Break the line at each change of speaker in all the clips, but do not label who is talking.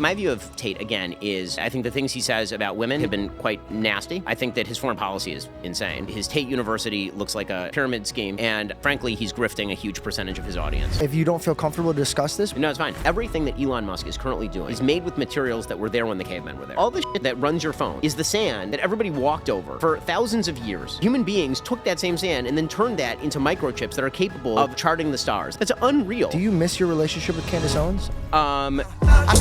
My view of Tate, again, is I think the things he says about women have been quite nasty. I think that his foreign policy is insane. His Tate University looks like a pyramid scheme, and frankly, he's grifting a huge percentage of his audience.
If you don't feel comfortable to discuss this?
No, it's fine. Everything that Elon Musk is currently doing is made with materials that were there when the cavemen were there. All the shit that runs your phone is the sand that everybody walked over for thousands of years. Human beings took that same sand and then turned that into microchips that are capable of charting the stars. That's unreal.
Do you miss your relationship with Candace Owens?
I'm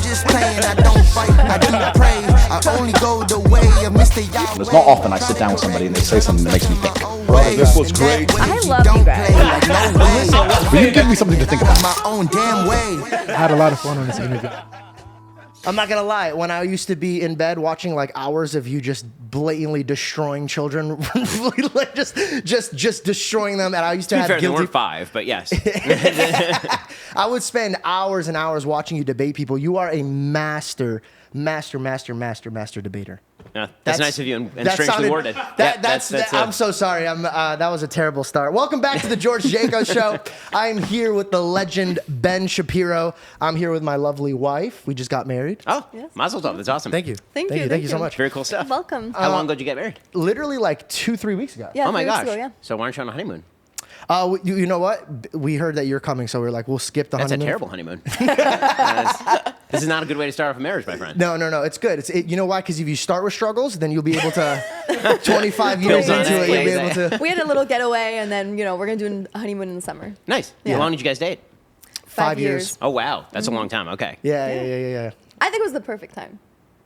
just playing, I don't fight, I do pray. I only go the way of Mr. Yahweh.
It's not often I sit down with somebody and they say something that makes me think.
Well, this was great.
I love you guys.
Will you give me something to think about?
My own damn way.
I had a lot of fun on this interview.
I'm not gonna lie, when I used to be in bed watching like hours of you just blatantly destroying children, like just destroying them, and I used to have
fair,
guilty.
there weren't 5, but yes.
I would spend hours and hours watching you debate people. You are a master debater.
That's nice of you and strangely worded.
I'm so sorry. That was a terrible start. Welcome back to the George Janko Show. I'm here with the legend Ben Shapiro. I'm here with my lovely wife. We just got married.
Oh, yes. Mazel tov. That's awesome.
Thank you.
Thank you
so much.
Very cool stuff.
Welcome.
How long ago did you get married?
Literally like 2-3 weeks ago.
Yeah,
oh my
3 weeks
gosh.
ago, yeah.
So why aren't you on a honeymoon?
You know what? We heard that you're coming, so we're like, we'll skip the
That's
honeymoon.
a terrible honeymoon. This is not a good way to start off a marriage, my friend.
No. It's good. You know why? Because if you start with struggles, then you'll be able to, 25 years into it, you'll be able to.
We had a little getaway, and then, we're going to do a honeymoon in the summer.
Nice.
Yeah.
How long did you guys date?
5 years.
Oh, wow. That's a long time. Okay.
Yeah.
I think it was the perfect time.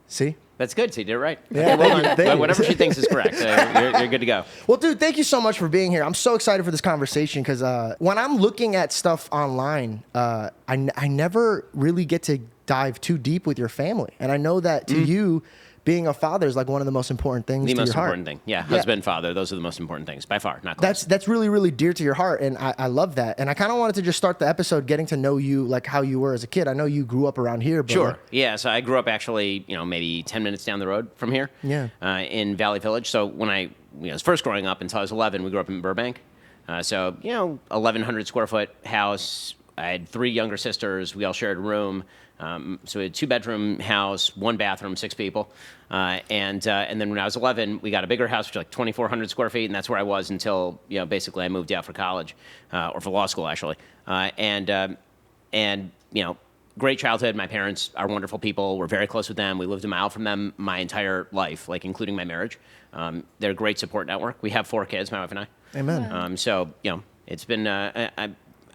See?
That's good. So you did it right.
Yeah,
Okay,
thank you.
Whatever she thinks is correct. You're good to go.
Well, dude, thank you so much for being here. I'm so excited for this conversation because when I'm looking at stuff online, I never really get to dive too deep with your family. And I know that to you, being a father is like one of the most important things to your heart.
The most important thing. Yeah. Husband, father, those are the most important things by far, not close.
That's really, really dear to your heart. And I love that. And I kind of wanted to just start the episode getting to know you, like how you were as a kid. I know you grew up around here. But
Sure. Yeah. So I grew up actually, maybe 10 minutes down the road from here.
Yeah.
In Valley Village. So when I was first growing up until I was 11, we grew up in Burbank. 1,100 square foot house. I had 3 younger sisters. We all shared a room. So we had 2-bedroom house, 1 bathroom, 6 people. And then when I was 11, we got a bigger house, which was like 2,400 square feet, and that's where I was until, basically I moved out for college, or for law school, actually. Great childhood. My parents are wonderful people. We're very close with them. We lived a mile from them my entire life, like including my marriage. They're a great support network. We have 4 kids, my wife and I.
Amen.
It's been,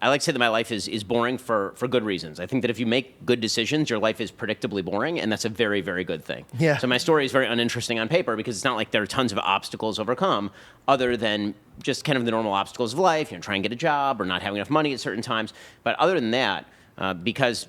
I like to say that my life is boring for good reasons. I think that if you make good decisions, your life is predictably boring, and that's a very, very good thing.
Yeah.
So my story is very uninteresting on paper because it's not like there are tons of obstacles to overcome other than just kind of the normal obstacles of life, trying to get a job or not having enough money at certain times. But other than that, because,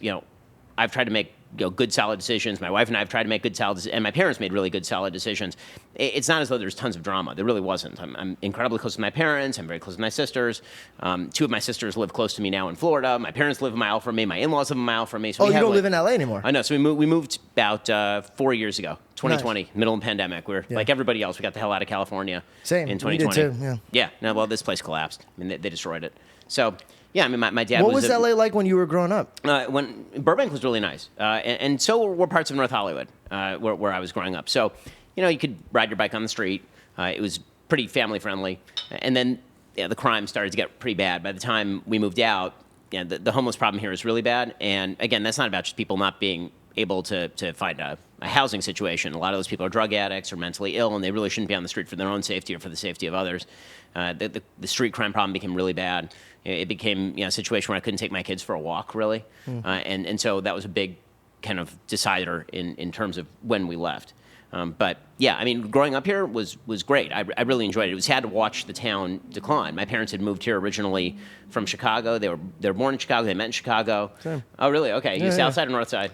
I've tried to make good, solid decisions. My wife and I have tried to make good, solid decisions, and my parents made really good, solid decisions. It's not as though there's tons of drama. There really wasn't. I'm incredibly close with my parents. I'm very close with my sisters. 2 of my sisters live close to me now in Florida. My parents live a mile from me. My in-laws live a mile from me. So
you don't live in LA anymore?
I know. So we moved about 4 years ago, 2020,
Nice.
Middle of the pandemic. We're like everybody else. We got the hell out of California
Same.
in
We
2020.
did too, yeah.
No, well, this place collapsed. They destroyed it. So, yeah, my dad
What was LA like when you were growing up?
When Burbank was really nice, and so were parts of North Hollywood, where I was growing up. So, you could ride your bike on the street. It was pretty family friendly, and then the crime started to get pretty bad. By the time we moved out, the homeless problem here is really bad. And again, that's not about just people not being able to find a housing situation. A lot of those people are drug addicts or mentally ill, and they really shouldn't be on the street for their own safety or for the safety of others. The street crime problem became really bad. It became a situation where I couldn't take my kids for a walk, really. And so that was a big kind of decider in terms of when we left. But yeah, I mean, growing up here was great. I really enjoyed it. It was sad to watch the town decline. My parents had moved here originally from Chicago. They were born in Chicago. They met in Chicago.
Same.
Oh, really? Okay. You south side or north side?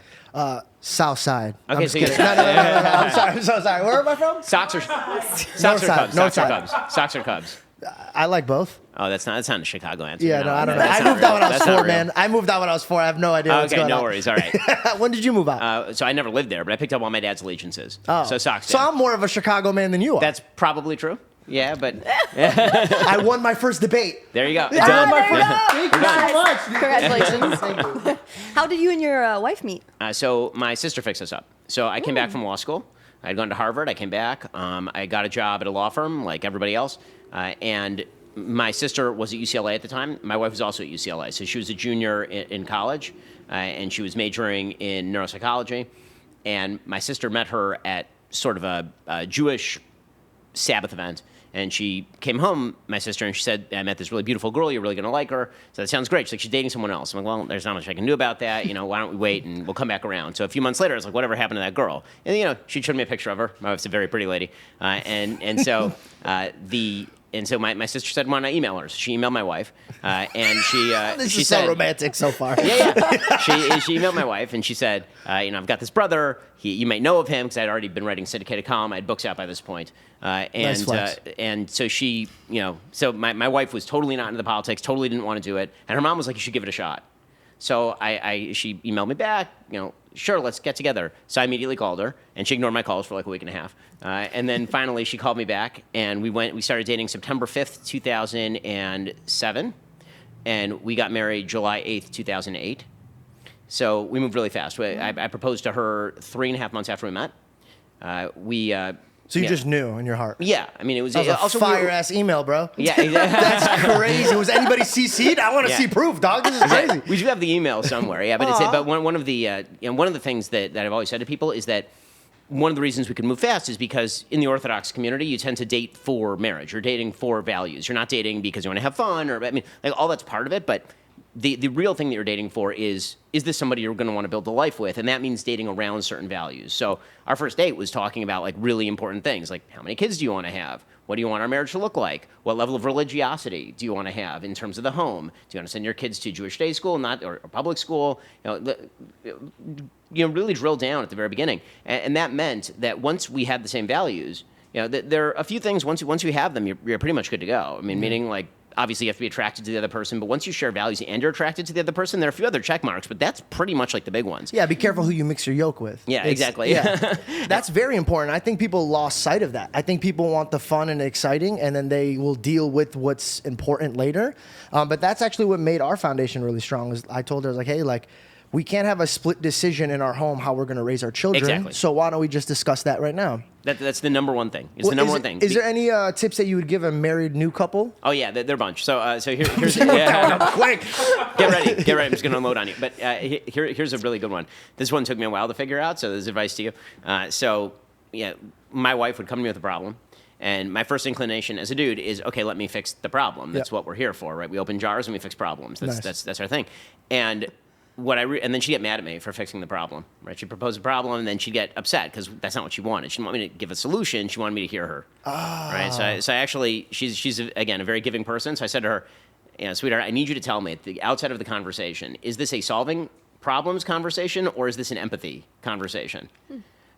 South side.
Okay,
I'm just
so you're
kidding. No. I'm so sorry. Where am I from?
Sox or
North side,
Cubs?
north
Sox or
side.
Cubs? Sox or Cubs?
I like both.
Oh, that's not a Chicago answer.
Yeah,
No,
I don't know.
that's
I
not
moved out
real.
when I was
That's not
4,
real.
man. I moved out when I was 4. I have no idea what's
Okay,
going on.
no worries. All right.
When did you move out?
So I never lived there, but I picked up all my dad's allegiances.
Oh.
So Sox.
So
fan.
I'm more of a Chicago man than you are.
That's probably true. Yeah, but
I won my first debate.
there you go.
Ah,
Done.
there you go.
Thank you so much.
Congratulations.
Thank you.
How did you and your wife meet?
So my sister fixed us up. So I came back from law school. I'd gone to Harvard. I came back. I got a job at a law firm like everybody else. And my sister was at UCLA at the time. My wife was also at UCLA. So she was a junior in college, and she was majoring in neuropsychology. And my sister met her at sort of a Jewish Sabbath event. And she came home, my sister, and she said, I met this really beautiful girl. You're really going to like her. So that sounds great. She's like, she's dating someone else. I'm like, well, there's not much I can do about that. Why don't we wait and we'll come back around. So a few months later, I was like, whatever happened to that girl? And, she showed me a picture of her. My wife's a very pretty lady. So my sister said, why not email her? So she emailed my wife. And she
This
she
is
said,
so romantic so far.
yeah. She emailed my wife and she said, I've got this brother. You might know of him because I'd already been writing syndicated column. I had books out by this point.
Nice flex.
And so she, so my wife was totally not into the politics, totally didn't want to do it. And her mom was like, you should give it a shot. So she emailed me back, sure, let's get together. So I immediately called her, and she ignored my calls for like a week and a half. And then finally she called me back, and we started dating September 5th, 2007, and we got married July 8th, 2008. So we moved really fast. I proposed to her 3.5 months after we met.
So you just knew in your heart.
Yeah, I mean, it was
That was a
also
fire-ass email, bro.
Yeah,
That's crazy. Was anybody CC'd? I want to
Yeah.
see proof, dog. This is crazy.
We do have the email somewhere, yeah. But one of the things that I've always said to people is that one of the reasons we can move fast is because in the Orthodox community, you tend to date for marriage. You're dating for values. You're not dating because you want to have fun, all that's part of it. But the real thing that you're dating for is this somebody you're going to want to build a life with? And that means dating around certain values. So our first date was talking about like really important things, like how many kids do you want to have? What do you want our marriage to look like? What level of religiosity do you want to have in terms of the home? Do you want to send your kids to Jewish day school, or public school? Really drill down at the very beginning. And that meant that once we had the same values, there are a few things, once you have them, you're pretty much good to go. I mean, meaning like, obviously you have to be attracted to the other person, but once you share values and you're attracted to the other person, there are a few other check marks, but that's pretty much like the big ones.
Yeah, be careful who you mix your yolk with.
Yeah, exactly.
Yeah, that's very important. I think people lost sight of that. I think people want the fun and exciting, and then they will deal with what's important later. But that's actually what made our foundation really strong. Is I told her, I was like, hey, we can't have a split decision in our home how we're going to raise our children.
Exactly.
So why don't we just discuss that right now?
That's the number one thing. It's the number one thing.
Is there any tips that you would give a married new couple?
Oh yeah, they're a bunch. So here's
Quick.
Get ready. I'm just going to unload on you. But here's a really good one. This one took me a while to figure out, so there's advice to you. My wife would come to me with a problem. And my first inclination as a dude is, okay, let me fix the problem. That's what we're here for, right? We open jars and we fix problems. That's our thing. And and then she'd get mad at me for fixing the problem, right? She'd propose a problem, and then she'd get upset because that's not what she wanted. She didn't want me to give a solution. She wanted me to hear her, right? So I actually, she's again, a very giving person. So I said to her, sweetheart, I need you to tell me at the outset of the conversation, is this a solving problems conversation or is this an empathy conversation?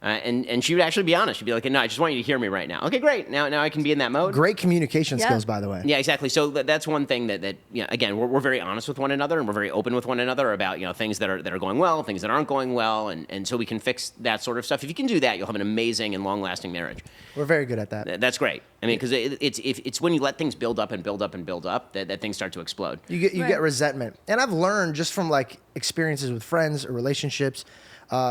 And she would actually be honest. She'd be like, no, I just want you to hear me right now. Okay, great. Now I can be in that mode.
Great communication skills, by the way.
Yeah, exactly. So that's one thing that again, we're very honest with one another, and we're very open with one another about things that are going well, things that aren't going well, and so we can fix that sort of stuff. If you can do that, you'll have an amazing and long-lasting marriage.
We're very good at that.
That's great. I mean, because it's when you let things build up and build up and build up that things start to explode.
You get resentment, and I've learned just from experiences with friends or relationships.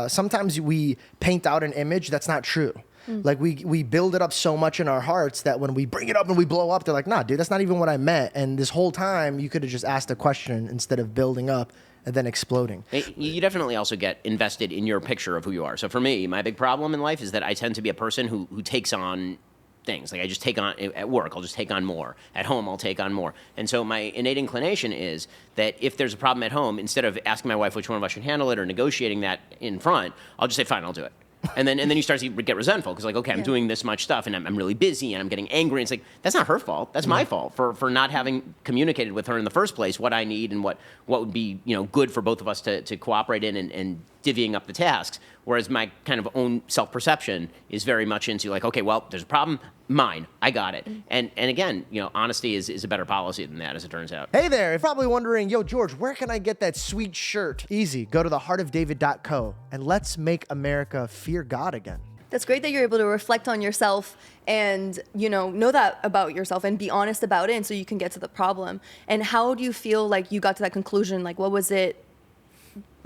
Sometimes we paint out an image that's not true. We build it up so much in our hearts that when we bring it up and we blow up, they're like, nah, dude, that's not even what I meant. And this whole time you could have just asked a question instead of building up and then exploding.
You definitely also get invested in your picture of who you are. So for me, my big problem in life is that I tend to be a person who takes on things. Like I just take on, at work, I'll just take on more. At home, I'll take on more. And so my innate inclination is that if there's a problem at home, instead of asking my wife which one of us should handle it or negotiating that in front, I'll just say, fine, I'll do it. And then you start to get resentful because okay, I'm doing this much stuff and I'm really busy and I'm getting angry. And it's like, that's not her fault. That's my fault for not having communicated with her in the first place what I need and what would be good for both of us to cooperate in and divvying up the tasks. Whereas my kind of own self-perception is very much into okay, well, there's a problem, mine, I got it. And again, honesty is a better policy than that, as it turns out.
Hey there, you're probably wondering, yo, George, where can I get that sweet shirt? Easy, go to theheartofdavid.co and let's make America fear God again.
That's great that you're able to reflect on yourself and, know that about yourself and be honest about it, and so you can get to the problem. And how do you feel like you got to that conclusion? Like, what was it?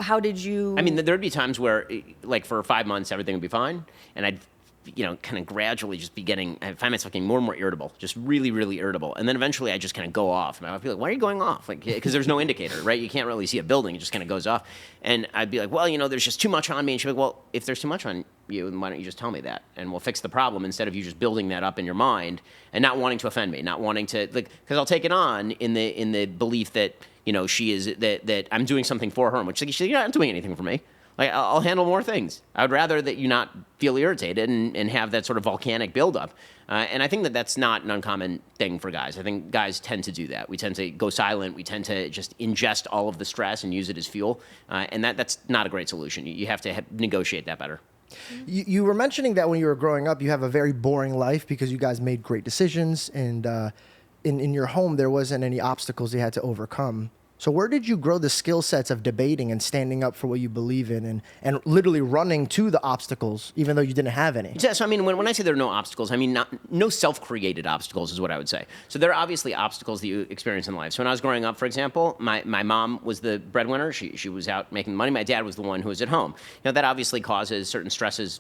How did you...
I mean, there would be times where, like, for 5 months, everything would be fine, and I'd, kind of gradually just I find myself getting more and more irritable, just really, really irritable. And then eventually I just kind of go off. And I'd be like, why are you going off? Like, because there's no indicator, right? You can't really see a building. It just kind of goes off. And I'd be like, well, there's just too much on me. And she'd be like, well, if there's too much on you, then why don't you just tell me that? And we'll fix the problem instead of you just building that up in your mind and not wanting to offend me, not wanting to, like, because I'll take it on in the belief that, she is, that I'm doing something for her, which she's like, you're not doing anything for me. Like, I'll handle more things. I would rather that you not feel irritated and have that sort of volcanic buildup. And I think that that's not an uncommon thing for guys. I think guys tend to do that. We tend to go silent. We tend to just ingest all of the stress and use it as fuel. And that's not a great solution. You have to negotiate that better.
You were mentioning that when you were growing up, you have a very boring life because you guys made great decisions. And in your home, there wasn't any obstacles you had to overcome. So where did you grow the skill sets of debating and standing up for what you believe in and literally running to the obstacles, even though you didn't have any?
Yeah, so I mean, when I say there are no obstacles, I mean no self-created obstacles is what I would say. So there are obviously obstacles that you experience in life. So when I was growing up, for example, my mom was the breadwinner. She was out making money. My dad was the one who was at home. That obviously causes certain stresses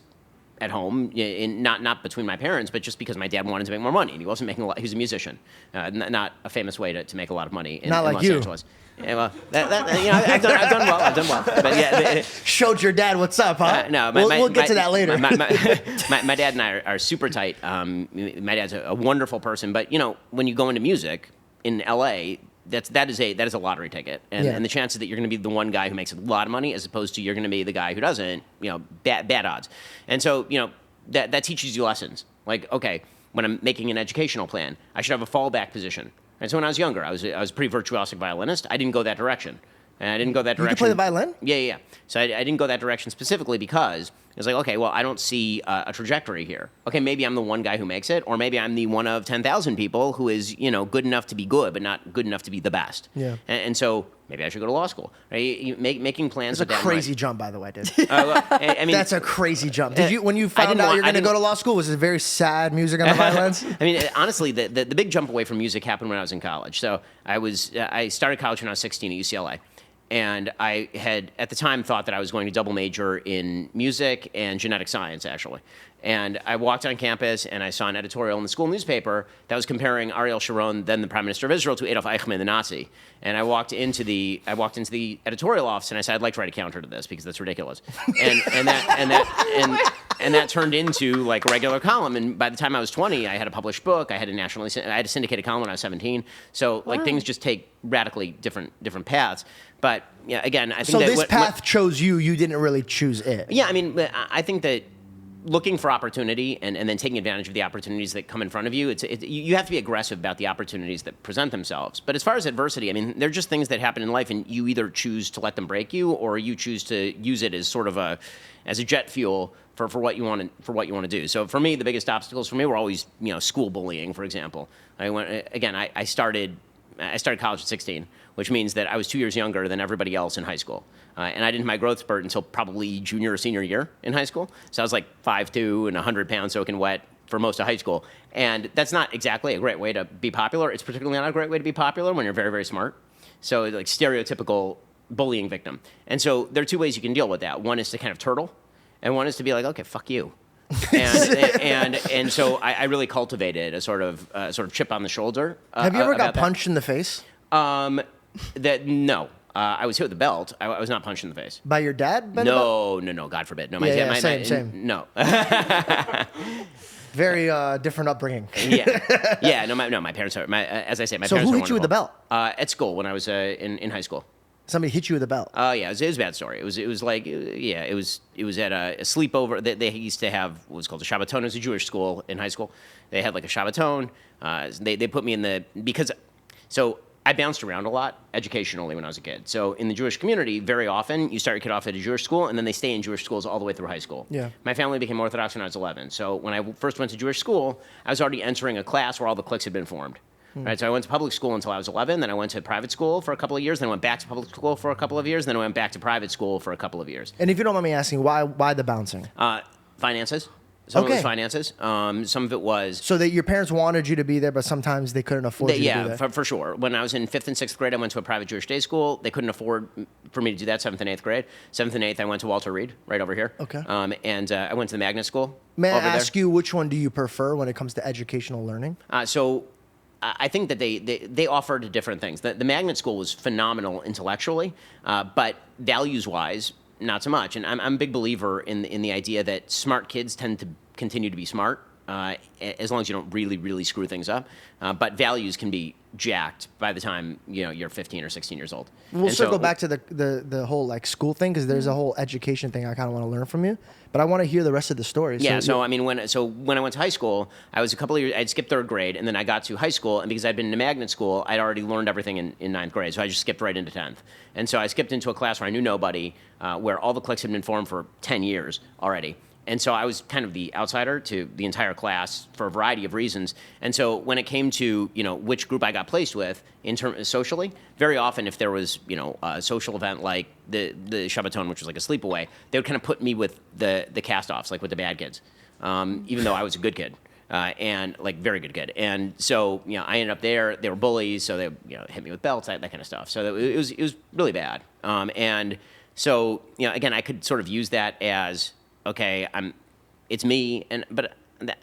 at home, not between my parents, but just because my dad wanted to make more money, and he wasn't making a lot. He was a musician, not a famous way to make make a lot of money in Los Angeles. Yeah, well, I've done well. But yeah,
showed your dad what's up, huh?
No,
we'll get to that later.
My dad and I are super tight. My dad's a wonderful person, but when you go into music in LA, that is a lottery ticket, and the chances that you're going to be the one guy who makes a lot of money as opposed to you're going to be the guy who doesn't, bad odds. And so that teaches you lessons. Like, okay, when I'm making an educational plan, I should have a fallback position. And so when I was younger, I was a pretty virtuosic violinist. I didn't go that direction. And I didn't go that direction.
You could play the violin?
Yeah. So I didn't go that direction specifically because it was like, okay, well, I don't see a trajectory here. Okay, maybe I'm the one guy who makes it, or maybe I'm the one of 10,000 people who is, good enough to be good, but not good enough to be the best.
Yeah.
And so maybe I should go to law school. Right? Making plans.
That's a crazy jump, by the way, dude.
I mean,
that's a crazy jump. Did you, when you found out you're going to go to law school, was it very sad music on the violins?
I mean, honestly, the big jump away from music happened when I was in college. So I started college when I was 16 at UCLA. And I had, at the time, thought that I was going to double major in music and genetic science, actually. And I walked on campus, and I saw an editorial in the school newspaper that was comparing Ariel Sharon, then the Prime Minister of Israel, to Adolf Eichmann, the Nazi. And I walked into the editorial office, and I said, I'd like to write a counter to this because that's ridiculous. And that turned into like a regular column. And by the time I was 20, I had a published book. I had a syndicated column when I was 17. So like things just take radically different paths. But yeah, again, I think
so. This path chose you. You didn't really choose it.
Yeah, I mean, I think that looking for opportunity and then taking advantage of the opportunities that come in front of you, you have to be aggressive about the opportunities that present themselves. But as far as adversity, I mean, they're just things that happen in life, and you either choose to let them break you, or you choose to use it as sort of as a jet fuel for what you want to do. So for me, the biggest obstacles for me were always school bullying, for example. I started college at 16, which means that I was 2 years younger than everybody else in high school. And I didn't hit my growth spurt until probably junior or senior year in high school. So I was like 5'2" and 100 pounds soaking wet for most of high school. And that's not exactly a great way to be popular. It's particularly not a great way to be popular when you're very, very smart. So like stereotypical bullying victim. And so there are two ways you can deal with that. One is to kind of turtle, and one is to be like, okay, fuck you. and so I really cultivated a sort of chip on the shoulder.
Have you ever got punched in the face?
No. I was hit with a belt. I was not punched in the face.
By your dad?
No. God forbid. No,
same.
No.
Very different upbringing.
Yeah. No, my parents are. As I say, my parents are wonderful.
So who hit you with the belt?
At school when I was in high school.
Somebody hit you with a belt.
Oh yeah, it was a bad story. It was at a sleepover. They used to have what was called a Shabbaton. It was a Jewish school in high school. They had like a Shabbaton. They put me in so I bounced around a lot educationally when I was a kid. So in the Jewish community, very often you start your kid off at a Jewish school, and then they stay in Jewish schools all the way through high school.
Yeah.
My family became Orthodox when I was 11. So when I first went to Jewish school, I was already entering a class where all the cliques had been formed. Right, so I went to public school until I was 11, then I went to private school for a couple of years, then I went back to public school for a couple of years, then I went back to private school for a couple of years.
And if you don't mind me asking, why the bouncing?
Finances. Some of it was
Okay.
finances. Some of it was
So that your parents wanted you to be there, but sometimes they couldn't afford you to be
yeah,
there.
for sure. When I was in 5th and 6th grade, I went to a private Jewish day school. They couldn't afford for me to do that. 7th and 8th grade. 7th and 8th, I went to Walter Reed, right over here.
Okay.
And I went to the magnet school.
May I
over
ask
there.
you which one do you prefer when it comes to educational learning?
So I think that they offered different things. The magnet school was phenomenal intellectually, but values-wise, not so much. And I'm a big believer in the idea that smart kids tend to continue to be smart as long as you don't really screw things up. But values can be jacked by the time you're 15 or 16 years old.
We'll
And so-
circle back to the whole like school thing because there's a whole education thing I kind of want to learn from you, but I want to hear the rest of the story.
Yeah, so I mean, when I went to high school, I was a couple of years. I'd skipped 3rd grade, and then I got to high school, and because I'd been in a magnet school, I'd already learned everything in 9th grade, so I just skipped right into 10th. And so I skipped into a class where I knew nobody, where all the cliques had been formed for 10 years already. And so I was kind of the outsider to the entire class for a variety of reasons. And so when it came to which group I got placed with in terms socially, very often if there was a social event like the Shabbaton, which was like a sleepaway, they would kind of put me with the cast-offs, like with the bad kids, even though I was a good kid. And like very good kid. And so I ended up there. They were bullies, so they hit me with belts, that kind of stuff. So it was really bad. And so again, I could sort of use that as, okay, it's me, but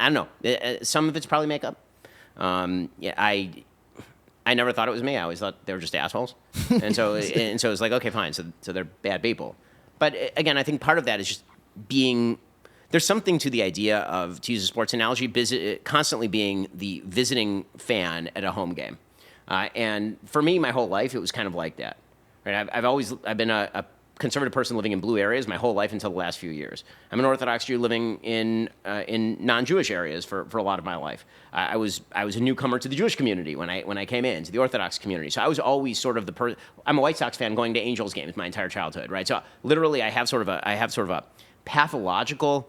I don't know. Some of it's probably makeup. I never thought it was me. I always thought they were just assholes, and so it's like, okay, fine. So they're bad people. But again, I think part of that is just being. There's something to the idea of, to use a sports analogy, constantly being the visiting fan at a home game. And for me, my whole life, it was kind of like that. Right? I've been a conservative person living in blue areas my whole life until the last few years. I'm an Orthodox Jew living in non-Jewish areas for a lot of my life. I was a newcomer to the Jewish community when I came in to the Orthodox community. So I was always sort of I'm a White Sox fan going to Angels games my entire childhood, right? So literally I have sort of a pathological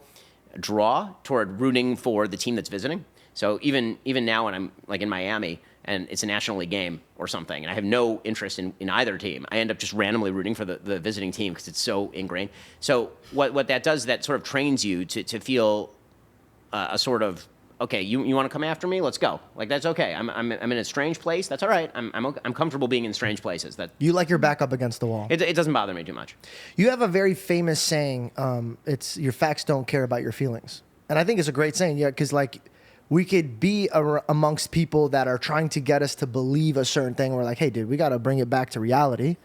draw toward rooting for the team that's visiting. So even now when I'm like in Miami and it's a National League game or something, and I have no interest in either team, I end up just randomly rooting for the visiting team because it's so ingrained. So what that does, that sort of trains you to feel a sort of, okay, you want to come after me? Let's go. Like, that's okay. I'm in a strange place. That's all right. I'm comfortable being in strange places.
You like your back up against the wall.
It doesn't bother me too much.
You have a very famous saying. It's your facts don't care about your feelings, and I think it's a great saying. Yeah, because like we could be amongst people that are trying to get us to believe a certain thing. We're like, hey, dude, we got to bring it back to reality.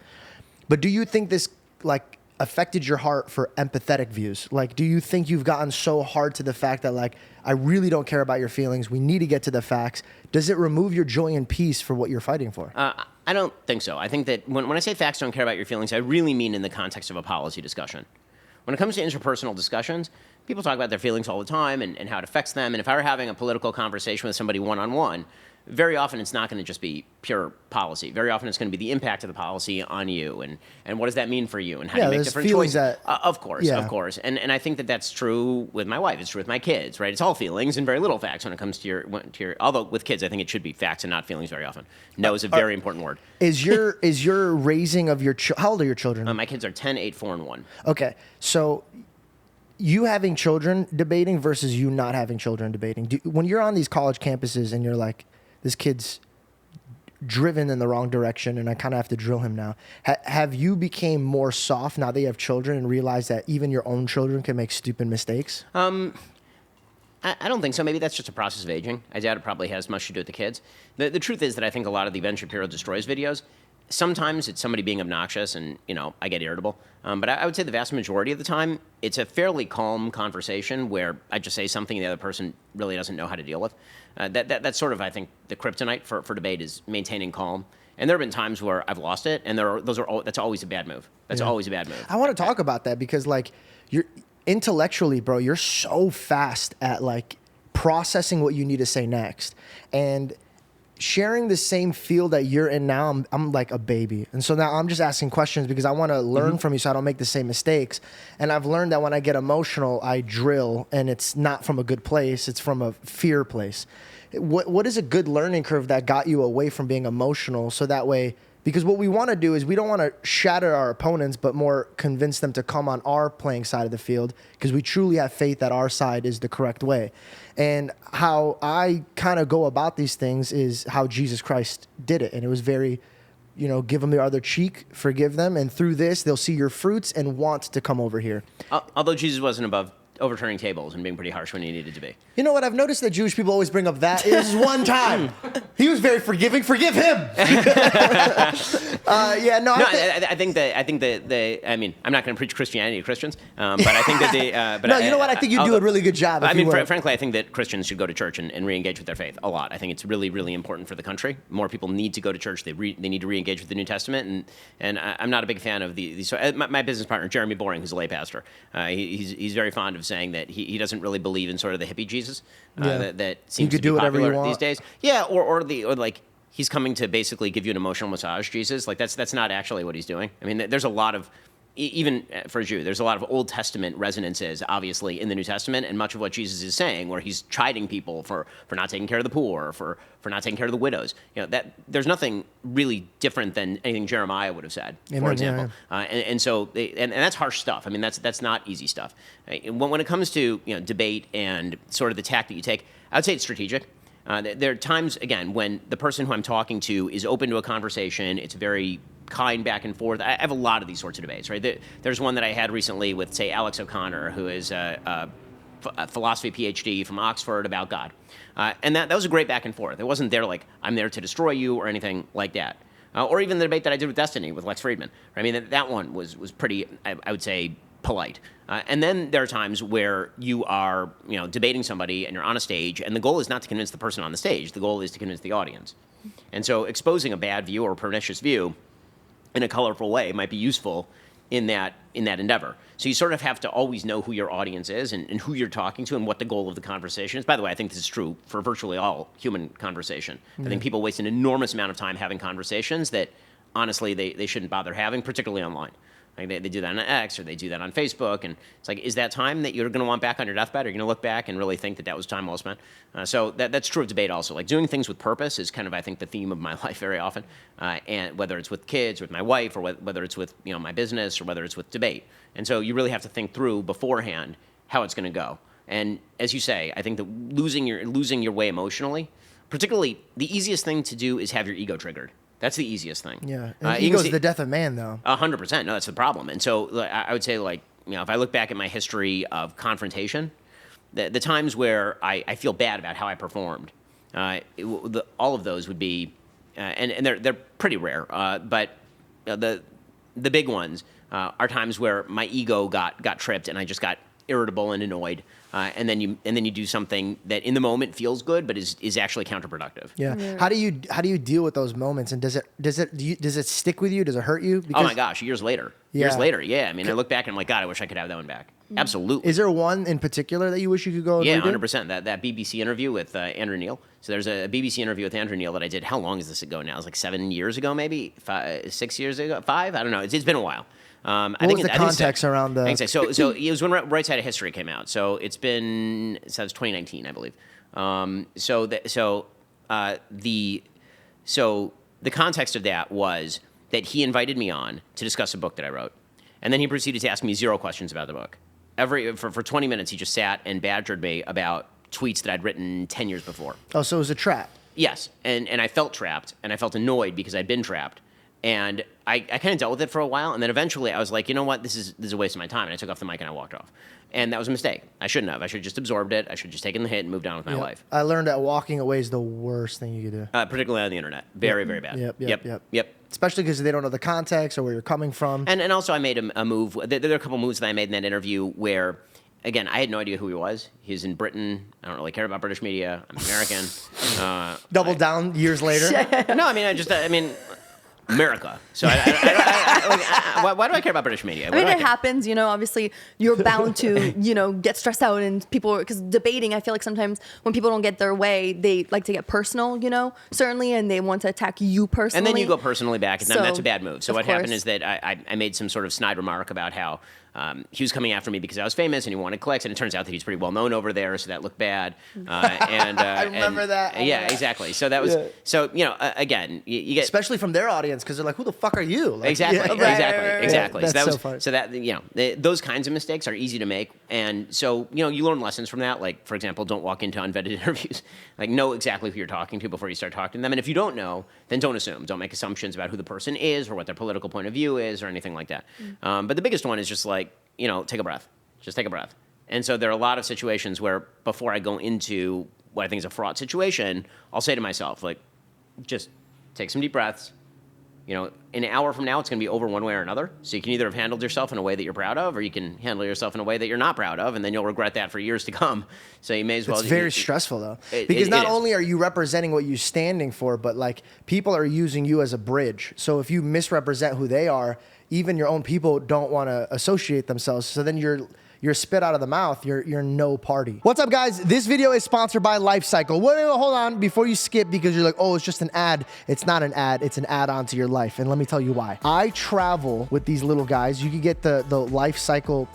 But do you think this like affected your heart for empathetic views? Like, do you think you've gotten so hard to the fact that like, I really don't care about your feelings. We need to get to the facts. Does it remove your joy and peace for what you're fighting for?
I don't think so. I think that when I say facts don't care about your feelings, I really mean in the context of a policy discussion. When it comes to interpersonal discussions, people talk about their feelings all the time and how it affects them. And if I were having a political conversation with somebody one-on-one, very often it's not going to just be pure policy. Very often it's going to be the impact of the policy on you and what does that mean for you and how do you make different choices. Of course. And I think that that's true with my wife. It's true with my kids, right? It's all feelings and very little facts when it comes to your although with kids, I think it should be facts and not feelings very often. No is a very important word.
Is your raising of your how old are your children?
My kids are 10, 8, 4, and 1.
Okay, so you having children debating versus you not having children debating. When you're on these college campuses and you're like, this kid's driven in the wrong direction and I kind of have to drill him now. Have you became more soft now that you have children and realize that even your own children can make stupid mistakes?
I don't think so. Maybe that's just a process of aging. I doubt it probably has much to do with the kids. The truth is that I think a lot of the Ben Shapiro Destroys videos, sometimes it's somebody being obnoxious and, I get irritable. But I would say the vast majority of the time, it's a fairly calm conversation where I just say something the other person really doesn't know how to deal with. That's sort of, I think, the kryptonite for debate is maintaining calm. And there have been times where I've lost it, and that's always a bad move. That's always a bad move.
I want to talk about that because, like, you're intellectually, bro, you're so fast at, like, processing what you need to say next. And sharing the same field that you're in now, I'm like a baby. And so now I'm just asking questions because I want to learn from you so I don't make the same mistakes. And I've learned that when I get emotional, I drill, and it's not from a good place. It's from a fear place. What is a good learning curve that got you away from being emotional so that way Because what we want to do is we don't want to shatter our opponents, but more convince them to come on our playing side of the field, because we truly have faith that our side is the correct way. And how I kind of go about these things is how Jesus Christ did it. And it was very, give them the other cheek, forgive them. And through this, they'll see your fruits and want to come over here.
Although Jesus wasn't above overturning tables and being pretty harsh when he needed to be.
You know what? I've noticed that Jewish people always bring up that. It was one time. He was very forgiving. Forgive him.
I think that I mean, I'm not going to preach Christianity to Christians, but I think that
I think you do a really good job.
Frankly, I think that Christians should go to church and re-engage with their faith a lot. I think it's really, really important for the country. More people need to go to church. They need to re-engage with the New Testament, and I'm not a big fan of these. My business partner, Jeremy Boring, who's a lay pastor, he's very fond of saying that he doesn't really believe in sort of the hippie Jesus that seems to be popular these days. Yeah, or like he's coming to basically give you an emotional massage Jesus. Like that's not actually what he's doing. I mean, there's a lot of, even for a Jew, there's a lot of Old Testament resonances, obviously, in the New Testament, and much of what Jesus is saying, where he's chiding people for not taking care of the poor, for not taking care of the widows. That there's nothing really different than anything Jeremiah would have said, for example. And so that's harsh stuff. I mean, that's not easy stuff. When it comes to debate and sort of the tack that you take, I would say it's strategic. There are times, again, when the person who I'm talking to is open to a conversation. It's very kind back and forth. I have a lot of these sorts of debates, right? There's one that I had recently with, say, Alex O'Connor, who is a philosophy PhD from Oxford about God. And that was a great back and forth. It wasn't there like, I'm there to destroy you or anything like that. Or even the debate that I did with Destiny with Lex Friedman. I mean, that one was pretty, I would say, polite. And then there are times where you are, debating somebody and you're on a stage, and the goal is not to convince the person on the stage. The goal is to convince the audience. And so exposing a bad view or a pernicious view in a colorful way might be useful in that endeavor. So you sort of have to always know who your audience is and who you're talking to and what the goal of the conversation is. By the way, I think this is true for virtually all human conversation. I think people waste an enormous amount of time having conversations that, honestly, they shouldn't bother having, particularly online. Like they do that on X or they do that on Facebook, and it's like, is that time that you're going to want back on your deathbed? Are you going to look back and really think that was time well spent? So that's true of debate also. Like doing things with purpose is kind of, I think, the theme of my life very often, and whether it's with kids, or with my wife, or whether it's with my business, or whether it's with debate. And so you really have to think through beforehand how it's going to go. And as you say, I think that losing your way emotionally, particularly the easiest thing to do is have your ego triggered. That's the easiest thing.
Yeah. And ego is the death of man, though.
100%. No, that's the problem. And so I would say, if I look back at my history of confrontation, the times where I feel bad about how I performed, all of those would be, and they're pretty rare, but the big ones are times where my ego got tripped and I just got irritable and annoyed, and then you do something that in the moment feels good but is actually counterproductive.
Yeah. How do you deal with those moments, and does it stick with you? Does it hurt you?
Oh my gosh, years later. Yeah. I mean, I look back and I'm like, God, I wish I could have that one back. Absolutely.
Is there one in particular that you wish you could go and
redo?
100%.
That BBC interview with Andrew Neil. So there's a BBC interview with Andrew Neil that I did. How long is this ago now? It was like 7 years ago, maybe 6 years ago, 5. I don't know. It's been a while.
What was the context around the?
So it was when Right Side of History came out. So it's been since 2019, I believe. The context of that was that he invited me on to discuss a book that I wrote, and then he proceeded to ask me 0 questions about the book. For 20 minutes, he just sat and badgered me about tweets that I'd written 10 years before.
Oh, so it was a trap.
Yes, and I felt trapped, and I felt annoyed because I'd been trapped. And I kind of dealt with it for a while, and then eventually I was like, you know what, this is a waste of my time, and I took off the mic and I walked off. And that was a mistake. I shouldn't have. I should have just absorbed it. I should have just taken the hit and moved on with my life.
I learned that walking away is the worst thing you could do.
Particularly on the internet. Very, very bad.
Yep. Especially because they don't know the context or where you're coming from.
And also I made a move. There are a couple moves that I made in that interview where, again, I had no idea who he was. He was in Britain. I don't really care about British media. I'm American.
Double down years later.
No, I mean, America. So why do I care about British media?
I mean, it happens, obviously you're bound to, get stressed out, and people, because debating, I feel like sometimes when people don't get their way, they like to get personal, certainly, and they want to attack you personally.
And then you go personally back, and then that's a bad move. So what happened is that I made some sort of snide remark about how he was coming after me because I was famous and he wanted clicks, and it turns out that he's pretty well known over there, so that looked bad. I
remember that.
Yeah, exactly. So that was again, you get
especially from their audience because they're like, "Who the fuck are you?" Like,
exactly,
right.
exactly.
That's
So that
so
was
funny.
so that those kinds of mistakes are easy to make, and so you learn lessons from that. Like, for example, don't walk into unvetted interviews. Like, know exactly who you're talking to before you start talking to them, and if you don't know, then don't assume. Don't make assumptions about who the person is or what their political point of view is or anything like that. But the biggest one is just like, take a breath. Just take a breath. And so there are a lot of situations where before I go into what I think is a fraught situation, I'll say to myself, like, just take some deep breaths. An hour from now, it's going to be over one way or another. So you can either have handled yourself in a way that you're proud of, or you can handle yourself in a way that you're not proud of, and then you'll regret that for years to come. So you may as well.
It's very stressful though, because not only are you representing what you're standing for, but like people are using you as a bridge. So if you misrepresent who they are, even your own people don't want to associate themselves. So then you're spit out of the mouth, you're no party. What's up, guys? This video is sponsored by Life Cycle. Wait, hold on before you skip, because you're like, oh, it's just an ad. It's not an ad, it's an add-on to your life. And let me tell you why. I travel with these little guys. You can get the Life Cycle,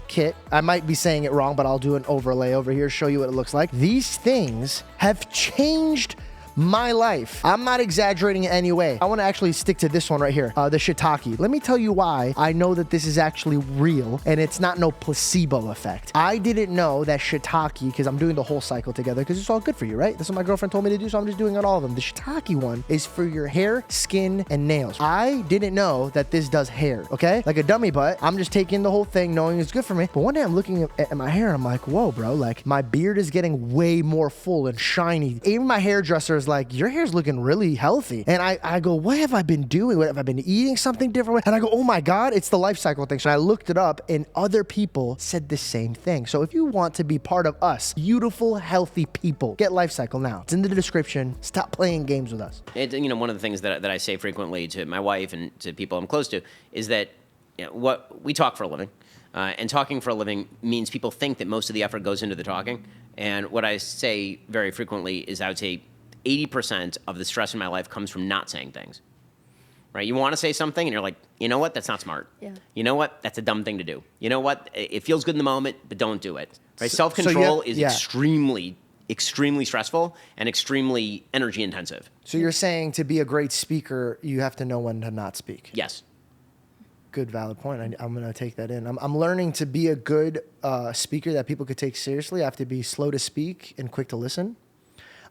kit. I might be saying it wrong, but I'll do an overlay over here, show you what it looks like. These things have changed my life. I'm not exaggerating in any way. I want to actually stick to this one right here, the shiitake. Let me tell you why I know that this is actually real and it's not no placebo effect. I didn't know that shiitake, because I'm doing the whole cycle together because it's all good for you, right? That's what my girlfriend told me to do, so I'm just doing it all of them. The shiitake one is for your hair, skin, and nails. I didn't know that this does hair, okay? Like a dummy butt, I'm just taking the whole thing knowing it's good for me. But one day I'm looking at my hair and I'm like, whoa, bro, like my beard is getting way more full and shiny. Even my hairdresser is like, your hair's looking really healthy. And I go, what have I been doing? What have I been eating something different? And I go, oh my God, it's the Life Cycle thing. So I looked it up and other people said the same thing. So if you want to be part of us, beautiful, healthy people, get Life Cycle now. It's in the description. Stop playing games with us.
One of the things that I say frequently to my wife and to people I'm close to is that what we talk for a living. And talking for a living means people think that most of the effort goes into the talking. And what I say very frequently is I would say 80% of the stress in my life comes from not saying things, right? You want to say something and you're like, you know what? That's not smart.
Yeah.
You know what? That's a dumb thing to do. You know what? It feels good in the moment, but don't do it, right? Self-control is extremely, extremely stressful and extremely energy intensive.
So you're saying to be a great speaker, you have to know when to not speak.
Yes.
Good, valid point. I'm going to take that in. I'm learning to be a good speaker that people could take seriously. I have to be slow to speak and quick to listen.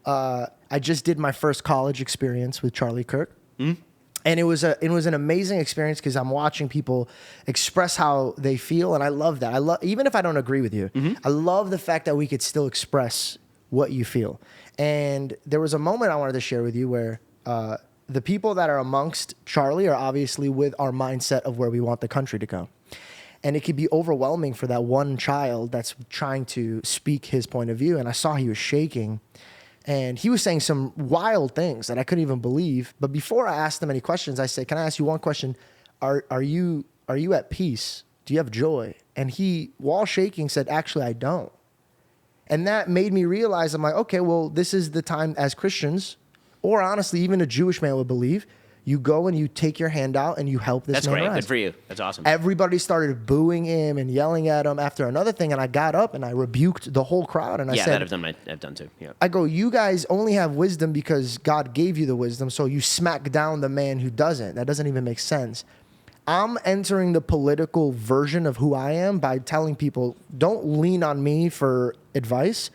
I just did my first college experience with Charlie Kirk. And it was an amazing experience because I'm watching people express how they feel, and I love that. Even if I don't agree with you, I love the fact that we could still express what you feel. And there was a moment I wanted to share with you where the people that are amongst Charlie are obviously with our mindset of where we want the country to go. And it could be overwhelming for that one child that's trying to speak his point of view. And I saw he was shaking. And he was saying some wild things that I couldn't even believe. But before I asked him any questions, I said, can I ask you one question? Are you at peace? Do you have joy? And he, while shaking, said, actually, I don't. And that made me realize, I'm like, okay, well, this is the time as Christians, or honestly, even a Jewish man would believe, you go and you take your hand out and you help this man.
That's great.
rise.
Good for you. That's awesome.
Everybody started booing him and yelling at him after another thing. And I got up and I rebuked the whole crowd. And I said,
that I've done too. Yeah.
I go, you guys only have wisdom because God gave you the wisdom. So you smack down the man who doesn't. That doesn't even make sense. I'm entering the political version of who I am by telling people, don't lean on me for advice.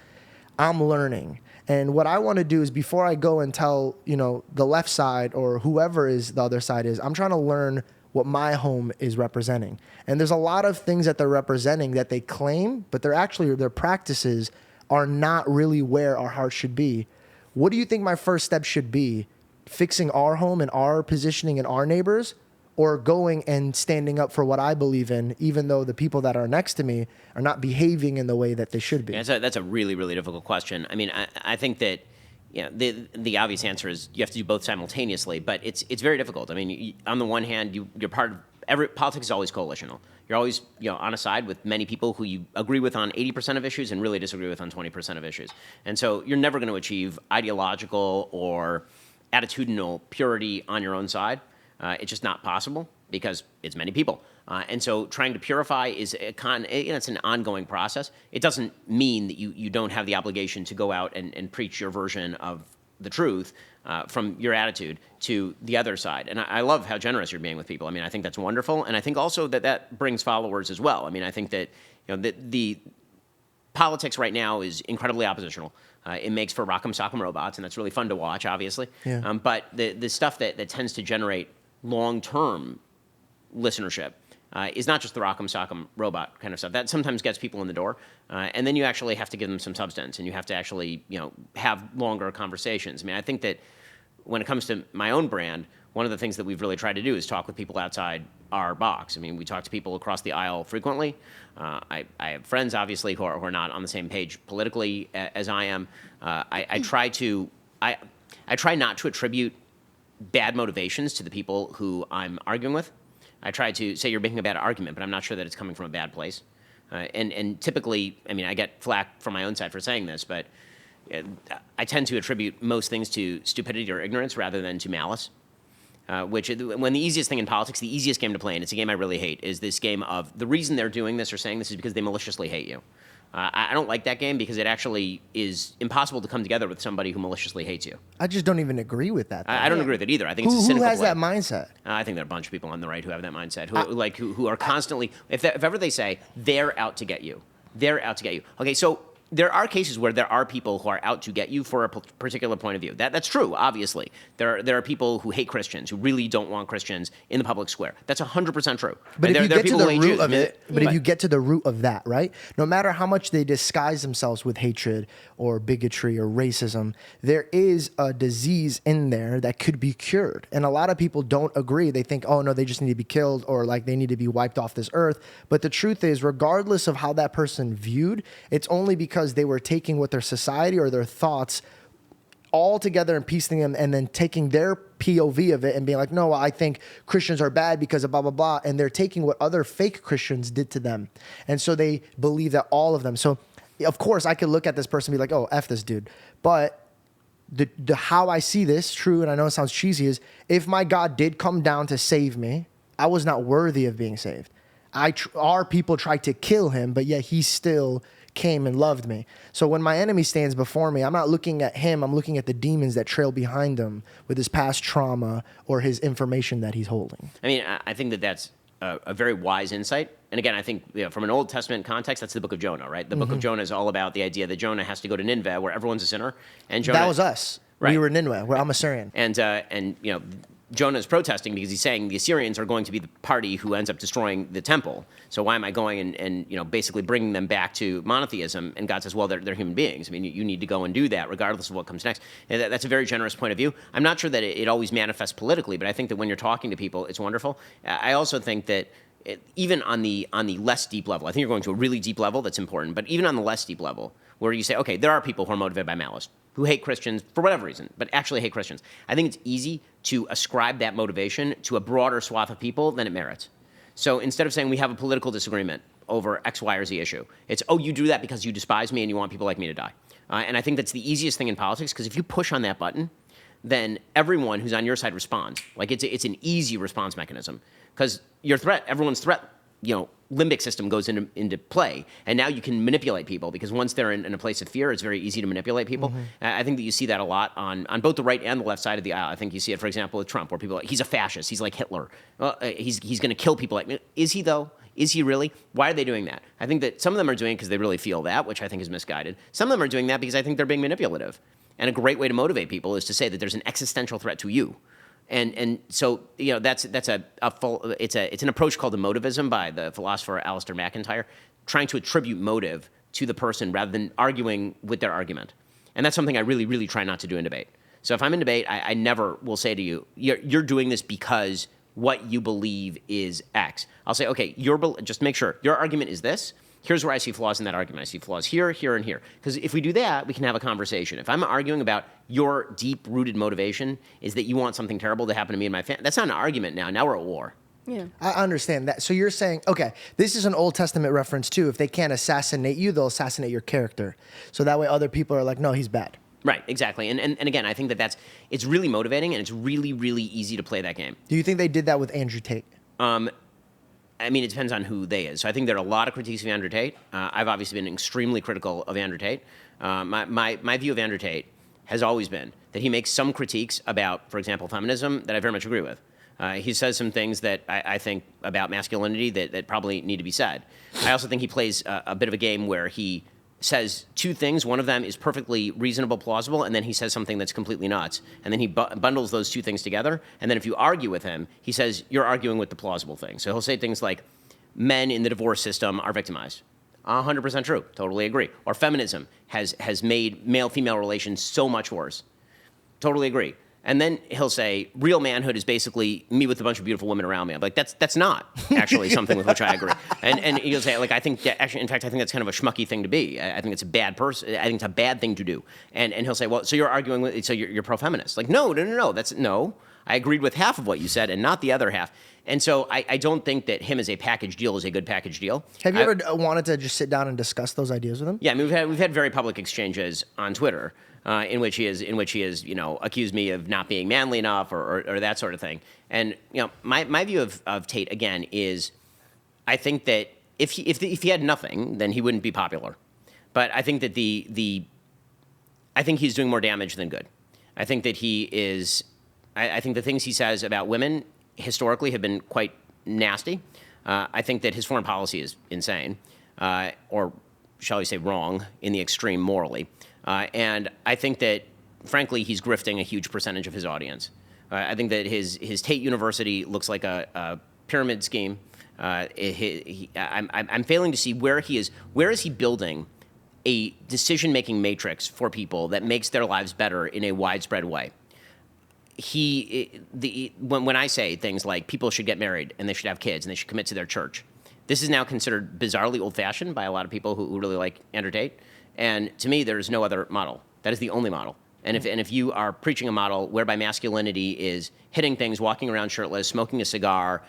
I'm learning. And what I want to do is before I go and tell, the left side or whoever is the other side is, I'm trying to learn what my home is representing. And there's a lot of things that they're representing that they claim, but their practices are not really where our heart should be. What do you think my first step should be? Fixing our home and our positioning and our neighbors, or going and standing up for what I believe in, even though the people that are next to me are not behaving in the way that they should be?
Yeah, that's a really, really difficult question. I mean, I think that the obvious answer is you have to do both simultaneously, but it's very difficult. I mean, on the one hand, you're part of politics is always coalitional. You're always on a side with many people who you agree with on 80% of issues and really disagree with on 20% of issues. And so you're never going to achieve ideological or attitudinal purity on your own side. It's just not possible. because it's many people. And so trying to purify is it's an ongoing process. It doesn't mean that you don't have the obligation to go out and preach your version of the truth from your attitude to the other side. And I love how generous you're being with people. I mean, I think that's wonderful. And I think also that brings followers as well. I mean, I think that the politics right now is incredibly oppositional. It makes for rock'em sock'em robots, and that's really fun to watch, obviously.
Yeah.
But the stuff that tends to generate long-term listenership is not just the rock'em sock'em robot kind of stuff. That sometimes gets people in the door, and then you actually have to give them some substance, and you have to actually have longer conversations. I mean, I think that when it comes to my own brand, one of the things that we've really tried to do is talk with people outside our box. I mean, we talk to people across the aisle frequently. I have friends, obviously, who are not on the same page politically as I am. I try not to attribute bad motivations to the people who I'm arguing with. I try to say you're making a bad argument, but I'm not sure that it's coming from a bad place. And typically, I mean, I get flack from my own side for saying this, but I tend to attribute most things to stupidity or ignorance rather than to malice. When the easiest thing in politics, the easiest game to play, and it's a game I really hate, is this game of the reason they're doing this or saying this is because they maliciously hate you. I don't like that game because it actually is impossible to come together with somebody who maliciously hates you.
I just don't even agree with that.
I don't agree with it either. I think it's a
Who
cynical
has
play.
that mindset?
I think there are a bunch of people on the right who have that mindset, who are constantly, if ever they say, they're out to get you. They're out to get you. Okay, so there are cases where there are people who are out to get you for a particular point of view. That's true, obviously. There are people who hate Christians, who really don't want Christians in the public square. That's 100% true.
But
And
if you
there are
get to
people
the
who hate
root
Jews.
of it, but if you get to the root of that, right? No matter how much they disguise themselves with hatred or bigotry or racism, there is a disease in there that could be cured. And a lot of people don't agree. They think, oh no, they just need to be killed or like they need to be wiped off this earth. But the truth is, regardless of how that person viewed, it's only because they were taking what their society or their thoughts all together and piecing them and then taking their POV of it and being like, no, I think Christians are bad because of blah, blah, blah. And they're taking what other fake Christians did to them. And so they believe that all of them. So of course I could look at this person and be like, oh, F this dude. But the how I see this, true, and I know it sounds cheesy, is if my God did come down to save me, I was not worthy of being saved. Our people tried to kill him, but yet he still came and loved me. So when my enemy stands before me, I'm not looking at him, I'm looking at the demons that trail behind him with his past trauma or his information that he's holding.
I mean, I think that's a very wise insight. And again, I think from an Old Testament context, that's the book of Jonah, right? The book of Jonah is all about the idea that Jonah has to go to Nineveh, where everyone's a sinner. And Jonah,
that was us.
Right.
We were Nineveh, where I'm a Syrian.
And Jonah is protesting because he's saying the Assyrians are going to be the party who ends up destroying the temple. So why am I going and basically bringing them back to monotheism? And God says, well, they're human beings. I mean, you need to go and do that regardless of what comes next. And that's a very generous point of view. I'm not sure that it always manifests politically, but I think that when you're talking to people, it's wonderful. I also think that even on the less deep level, I think you're going to a really deep level that's important, but even on the less deep level, where you say, okay, there are people who are motivated by malice, who hate Christians for whatever reason, but actually hate Christians. I think it's easy to ascribe that motivation to a broader swath of people than it merits. So instead of saying we have a political disagreement over X, Y, or Z issue, it's, oh, you do that because you despise me and you want people like me to die. And I think that's the easiest thing in politics, because if you push on that button, then everyone who's on your side responds. Like it's an easy response mechanism, because everyone's threat, limbic system goes into play, and now you can manipulate people, because once they're in a place of fear, it's very easy to manipulate people. I think that you see that a lot on both the right and the left side of the aisle. I think you see it, for example, with Trump, where people are like, he's a fascist, he's like Hitler, he's going to kill people. Like, is he though? Is he really? Why are they doing that? I think that some of them are doing it because they really feel that, which I think is misguided. Some of them are doing that because I think they're being manipulative. And a great way to motivate people is to say that there's an existential threat to you. And so that's an approach called emotivism by the philosopher Alasdair MacIntyre, trying to attribute motive to the person rather than arguing with their argument. And that's something I really, really try not to do in debate. So if I'm in debate, I never will say to you, you're doing this because what you believe is X. I'll say, okay, just make sure your argument is this. Here's where I see flaws in that argument. I see flaws here, here, and here. Because if we do that, we can have a conversation. If I'm arguing about your deep-rooted motivation is that you want something terrible to happen to me and my family, that's not an argument now. Now we're at war.
Yeah.
I understand that. So you're saying, okay, this is an Old Testament reference too. If they can't assassinate you, they'll assassinate your character. So that way other people are like, no, he's bad.
Right, exactly. And again, I think it's really motivating, and it's really, really easy to play that game.
Do you think they did that with Andrew Tate?
I mean, it depends on who they is. So I think there are a lot of critiques of Andrew Tate. I've obviously been extremely critical of Andrew Tate. My view of Andrew Tate has always been that he makes some critiques about, for example, feminism that I very much agree with. He says some things that I think about masculinity that probably need to be said. I also think he plays a bit of a game where he says two things. One of them is perfectly reasonable, plausible, and then he says something that's completely nuts. And then he bundles those two things together. And then if you argue with him, he says, you're arguing with the plausible thing. So he'll say things like, men in the divorce system are victimized. 100% true. Totally agree. Or feminism has made male-female relations so much worse. Totally agree. And then he'll say, real manhood is basically me with a bunch of beautiful women around me. I'm like, that's not actually something with which I agree. And he'll say, like, I think, actually, in fact, I think that's kind of a schmucky thing to be. I think it's a bad person. I think it's a bad thing to do. And he'll say, well, so you're arguing with, so you're pro-feminist. Like, no. No. I agreed with half of what you said and not the other half. And so I don't think that him as a package deal is a good package deal.
Have you ever wanted to just sit down and discuss those ideas with him?
Yeah, I mean, we've had very public exchanges on Twitter in which he has accused me of not being manly enough or that sort of thing. And my view of Tate again is, I think that if he had nothing, then he wouldn't be popular. But I think that I think he's doing more damage than good. I think that he is. I think the things he says about women historically have been quite nasty. I think that his foreign policy is insane, or shall we say wrong, in the extreme morally. And I think that, frankly, he's grifting a huge percentage of his audience. I think that his Tate University looks like a pyramid scheme. I'm failing to see where he is. Where is he building a decision-making matrix for people that makes their lives better in a widespread way? When I say things like people should get married and they should have kids and they should commit to their church, this is now considered bizarrely old-fashioned by a lot of people who really like Andrew Tate. And to me, there is no other model. That is the only model. And if you are preaching a model whereby masculinity is hitting things, walking around shirtless, smoking a cigar,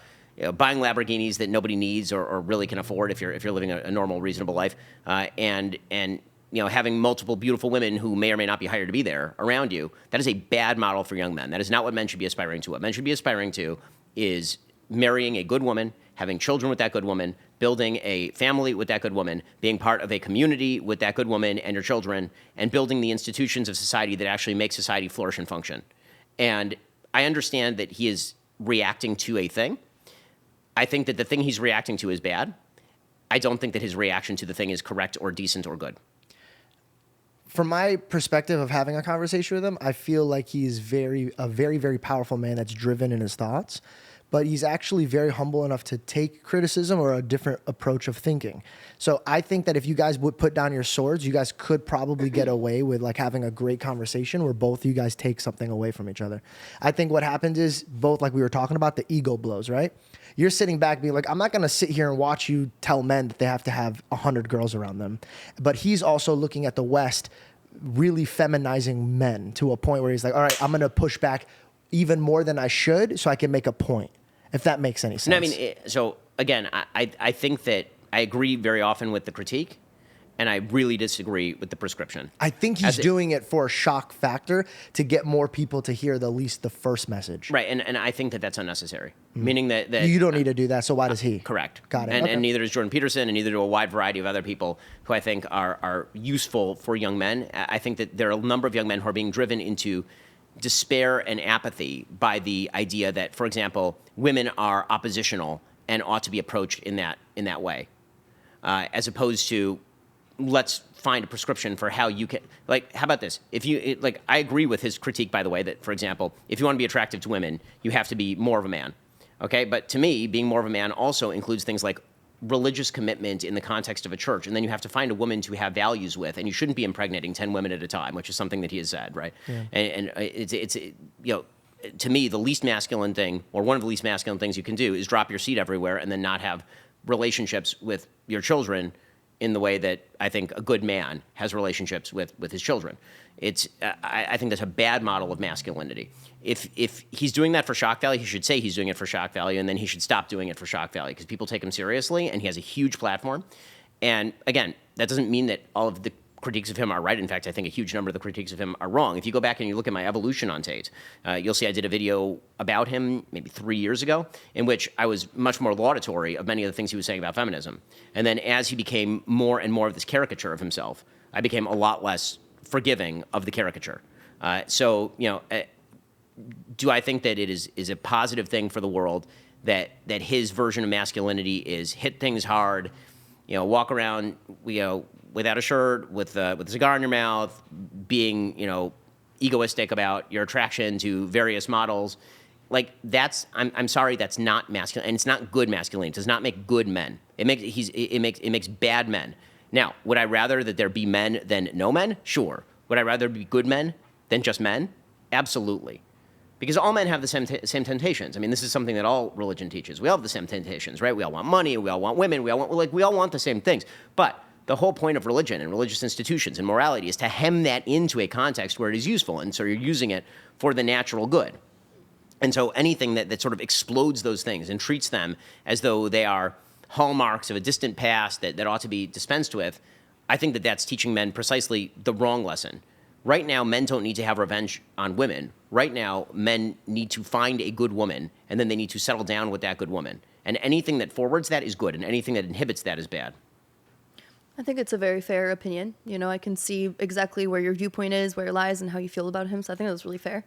buying Lamborghinis that nobody needs or really can afford if you're living a normal, reasonable life, and having multiple beautiful women who may or may not be hired to be there around you, that is a bad model for young men. That is not what men should be aspiring to. What men should be aspiring to is marrying a good woman, having children with that good woman, building a family with that good woman, being part of a community with that good woman and your children, and building the institutions of society that actually make society flourish and function. And I understand that he is reacting to a thing. I think that the thing he's reacting to is bad. I don't think that his reaction to the thing is correct or decent or good.
From my perspective of having a conversation with him, I feel like he's a very, very powerful man that's driven in his thoughts, but he's actually very humble enough to take criticism or a different approach of thinking. So I think that if you guys would put down your swords, you guys could probably get away with like having a great conversation where both of you guys take something away from each other. I think what happens is both, like we were talking about, the ego blows, right? You're sitting back being like, I'm not going to sit here and watch you tell men that they have to have 100 girls around them. But he's also looking at the West really feminizing men to a point where he's like, all right, I'm going to push back even more than I should so I can make a point, if that makes any sense.
No, I mean, so again, I think that I agree very often with the critique, and I really disagree with the prescription.
I think he's doing it for a shock factor to get more people to hear at least the first message.
Right, and I think that that's unnecessary, meaning that
you don't need to do that, so why does he?
Correct.
Got it.
And neither does Jordan Peterson, and neither do a wide variety of other people who I think are useful for young men. I think that there are a number of young men who are being driven into despair and apathy by the idea that, for example, women are oppositional and ought to be approached in that way, as opposed to let's find a prescription for how you can, like, how about this? I agree with his critique, by the way, that, for example, if you want to be attractive to women, you have to be more of a man, okay? But to me, being more of a man also includes things like religious commitment in the context of a church, and then you have to find a woman to have values with, and you shouldn't be impregnating 10 women at a time, which is something that he has said, right? Yeah. And it's to me, the least masculine thing, or one of the least masculine things you can do, is drop your seed everywhere and then not have relationships with your children in the way that I think a good man has relationships with his children. I think that's a bad model of masculinity. If he's doing that for shock value, he should say he's doing it for shock value, and then he should stop doing it for shock value, because people take him seriously, and he has a huge platform. And again, that doesn't mean that all of the critiques of him are right. In fact, I think a huge number of the critiques of him are wrong. If you go back and you look at my evolution on Tate, you'll see I did a video about him maybe 3 years ago in which I was much more laudatory of many of the things he was saying about feminism. And then as he became more and more of this caricature of himself, I became a lot less forgiving of the caricature. So, do I think that it is a positive thing for the world that his version of masculinity is hit things hard, walk around, without a shirt, with a cigar in your mouth, being, egoistic about your attraction to various models? Like, I'm sorry, that's not masculine, and it's not good masculinity. It does not make good men. It makes bad men. Now, would I rather that there be men than no men? Sure. Would I rather be good men than just men? Absolutely. Because all men have the same temptations. I mean, this is something that all religion teaches. We all have the same temptations, right? We all want money, we all want women, we all want the same things. But the whole point of religion and religious institutions and morality is to hem that into a context where it is useful, and so you're using it for the natural good. And so anything that sort of explodes those things and treats them as though they are hallmarks of a distant past that ought to be dispensed with, I think that that's teaching men precisely the wrong lesson. Right now, men don't need to have revenge on women. Right now, men need to find a good woman, and then they need to settle down with that good woman. And anything that forwards that is good, and anything that inhibits that is bad.
I think it's a very fair opinion. I can see exactly where your viewpoint is, where it lies, and how you feel about him. So I think that was really fair.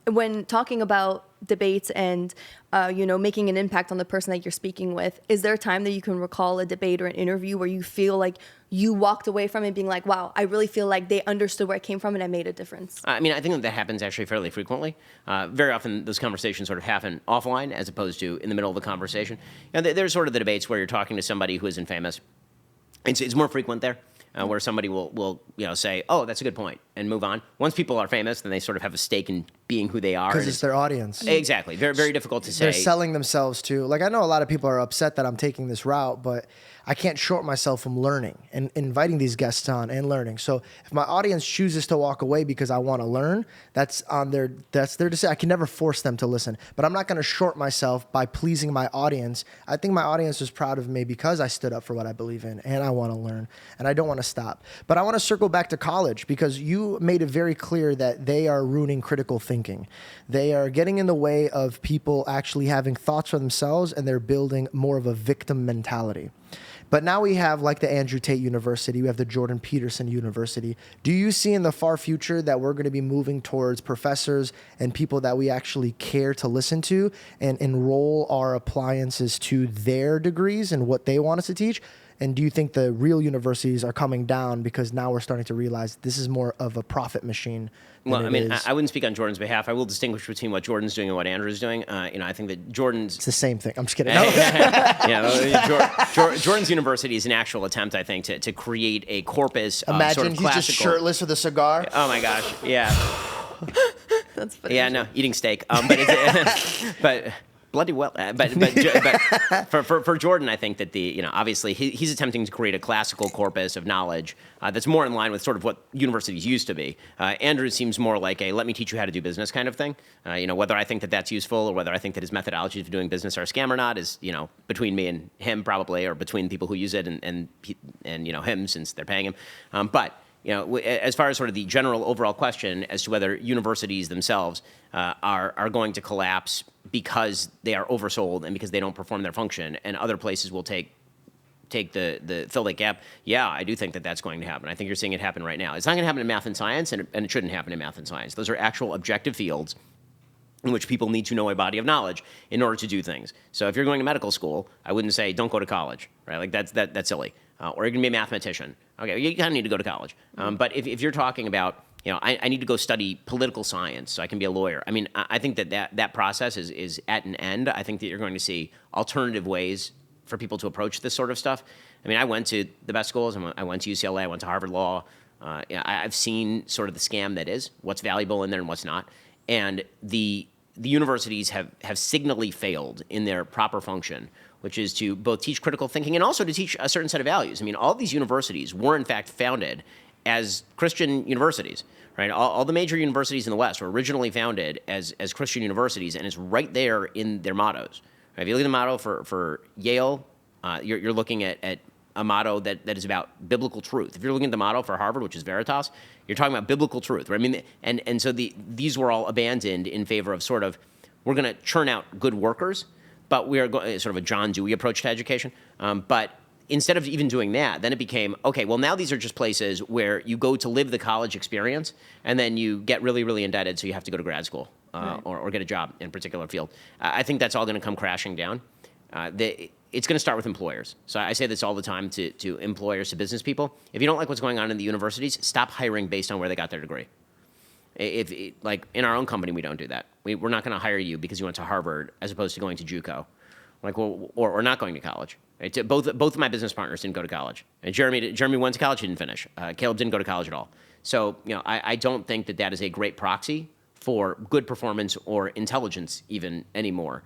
When talking about debates and, making an impact on the person that you're speaking with, is there a time that you can recall a debate or an interview where you feel like you walked away from it being like, wow, I really feel like they understood where I came from and I made a difference?
I mean, I think that happens actually fairly frequently. Very often those conversations sort of happen offline as opposed to in the middle of the conversation. There's sort of the debates where you're talking to somebody who isn't famous. It's more frequent there, where somebody will say, oh, that's a good point, and move on. Once people are famous, then they sort of have a stake in being who they are.
Because it's their audience.
Exactly. Very, very difficult to say.
They're selling themselves to, I know a lot of people are upset that I'm taking this route, but I can't short myself from learning and inviting these guests on and learning. So if my audience chooses to walk away because I want to learn, that's their decision. I can never force them to listen, but I'm not going to short myself by pleasing my audience. I think my audience is proud of me because I stood up for what I believe in, and I want to learn, and I don't want to stop. But I want to circle back to college, because you made it very clear that they are ruining critical thinking. They are getting in the way of people actually having thoughts for themselves, and they're building more of a victim mentality. But now we have the Andrew Tate University, we have the Jordan Peterson University. Do you see in the far future that we're going to be moving towards professors and people that we actually care to listen to and enroll our appliances to their degrees and what they want us to teach? And do you think the real universities are coming down because now we're starting to realize this is more of a profit machine?
Well, I mean, I wouldn't speak on Jordan's behalf. I will distinguish between what Jordan's doing and what Andrew's doing. I think that Jordan's...
It's the same thing. I'm just kidding.
Jordan's university is an actual attempt, I think, to create a corpus of
Imagine
sort of
he's
classical...
just shirtless with a cigar.
Oh, my gosh. Yeah.
That's funny.
Yeah, no, eating steak. But bloody well. But for Jordan, I think that obviously he's attempting to create a classical corpus of knowledge that's more in line with sort of what universities used to be. Andrew seems more like a let me teach you how to do business kind of thing. Whether I think that that's useful or whether I think that his methodologies for doing business are a scam or not is between me and him probably, or between people who use it and him, since they're paying him. But as far as sort of the general overall question as to whether universities themselves are going to collapse because they are oversold and because they don't perform their function, and other places will take the fill that gap, yeah, I do think that that's going to happen. I think you're seeing it happen right now. It's not going to happen in math and science, and it shouldn't happen in math and science. Those are actual objective fields in which people need to know a body of knowledge in order to do things. So if you're going to medical school, I wouldn't say don't go to college, right? Like that's silly. Or you're going to be a mathematician. Okay, you kind of need to go to college. But if you're talking about, I need to go study political science so I can be a lawyer. I mean, I think that process is at an end. I think that you're going to see alternative ways for people to approach this sort of stuff. I mean, I went to the best schools. I went to UCLA. I went to Harvard Law. I've seen sort of the scam that is, what's valuable in there and what's not. And the universities have signally failed in their proper function, which is to both teach critical thinking and also to teach a certain set of values. I mean, all these universities were, in fact, founded as Christian universities, right? All the major universities in the West were originally founded as Christian universities, and it's right there in their mottos. Right? If you look at the motto for Yale, you're looking at a motto that is about biblical truth. If you're looking at the motto for Harvard, which is Veritas, you're talking about biblical truth, right? I mean, and so these were all abandoned in favor of sort of, we're going to churn out good workers, but we are going sort of a John Dewey approach to education. But instead of even doing that, then it became, okay, well, now these are just places where you go to live the college experience, and then you get really, really indebted, so you have to go to grad school or get a job in a particular field. I think that's all going to come crashing down. It's going to start with employers. So I say this all the time to employers, to business people. If you don't like what's going on in the universities, stop hiring based on where they got their degree. Like in our own company, we don't do that. We're not going to hire you because you went to Harvard as opposed to going to JUCO, like, well, or not going to college. Right? Both of my business partners didn't go to college. And Jeremy went to college, he didn't finish. Caleb didn't go to college at all. So I don't think that is a great proxy for good performance or intelligence even anymore.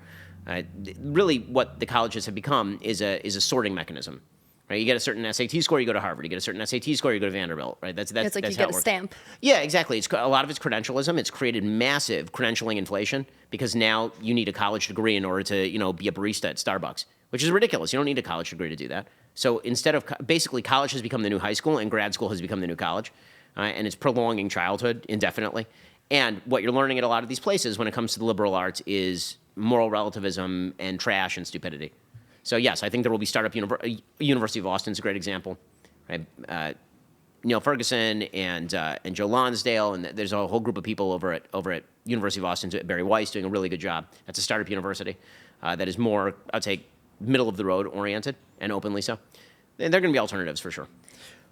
Really, what the colleges have become is a sorting mechanism. Right? You get a certain SAT score, you go to Harvard. You get a certain SAT score, you go to Vanderbilt. Right? That's
it's like
that's
you
how
get
it
a
works.
stamp.
Yeah, exactly. A lot of it's credentialism. It's created massive credentialing inflation because now you need a college degree in order to be a barista at Starbucks, which is ridiculous. You don't need a college degree to do that. So instead of basically, college has become the new high school, and grad school has become the new college, and it's prolonging childhood indefinitely. And what you're learning at a lot of these places when it comes to the liberal arts is moral relativism and trash and stupidity. So yes, I think there will be startup. University of Austin's a great example, right? Neil Ferguson and Joe Lonsdale, and there's a whole group of people over at University of Austin, Barry Weiss, doing a really good job. That's a startup university that is more, I'd say, middle of the road oriented and openly so. And they're going to be alternatives for sure.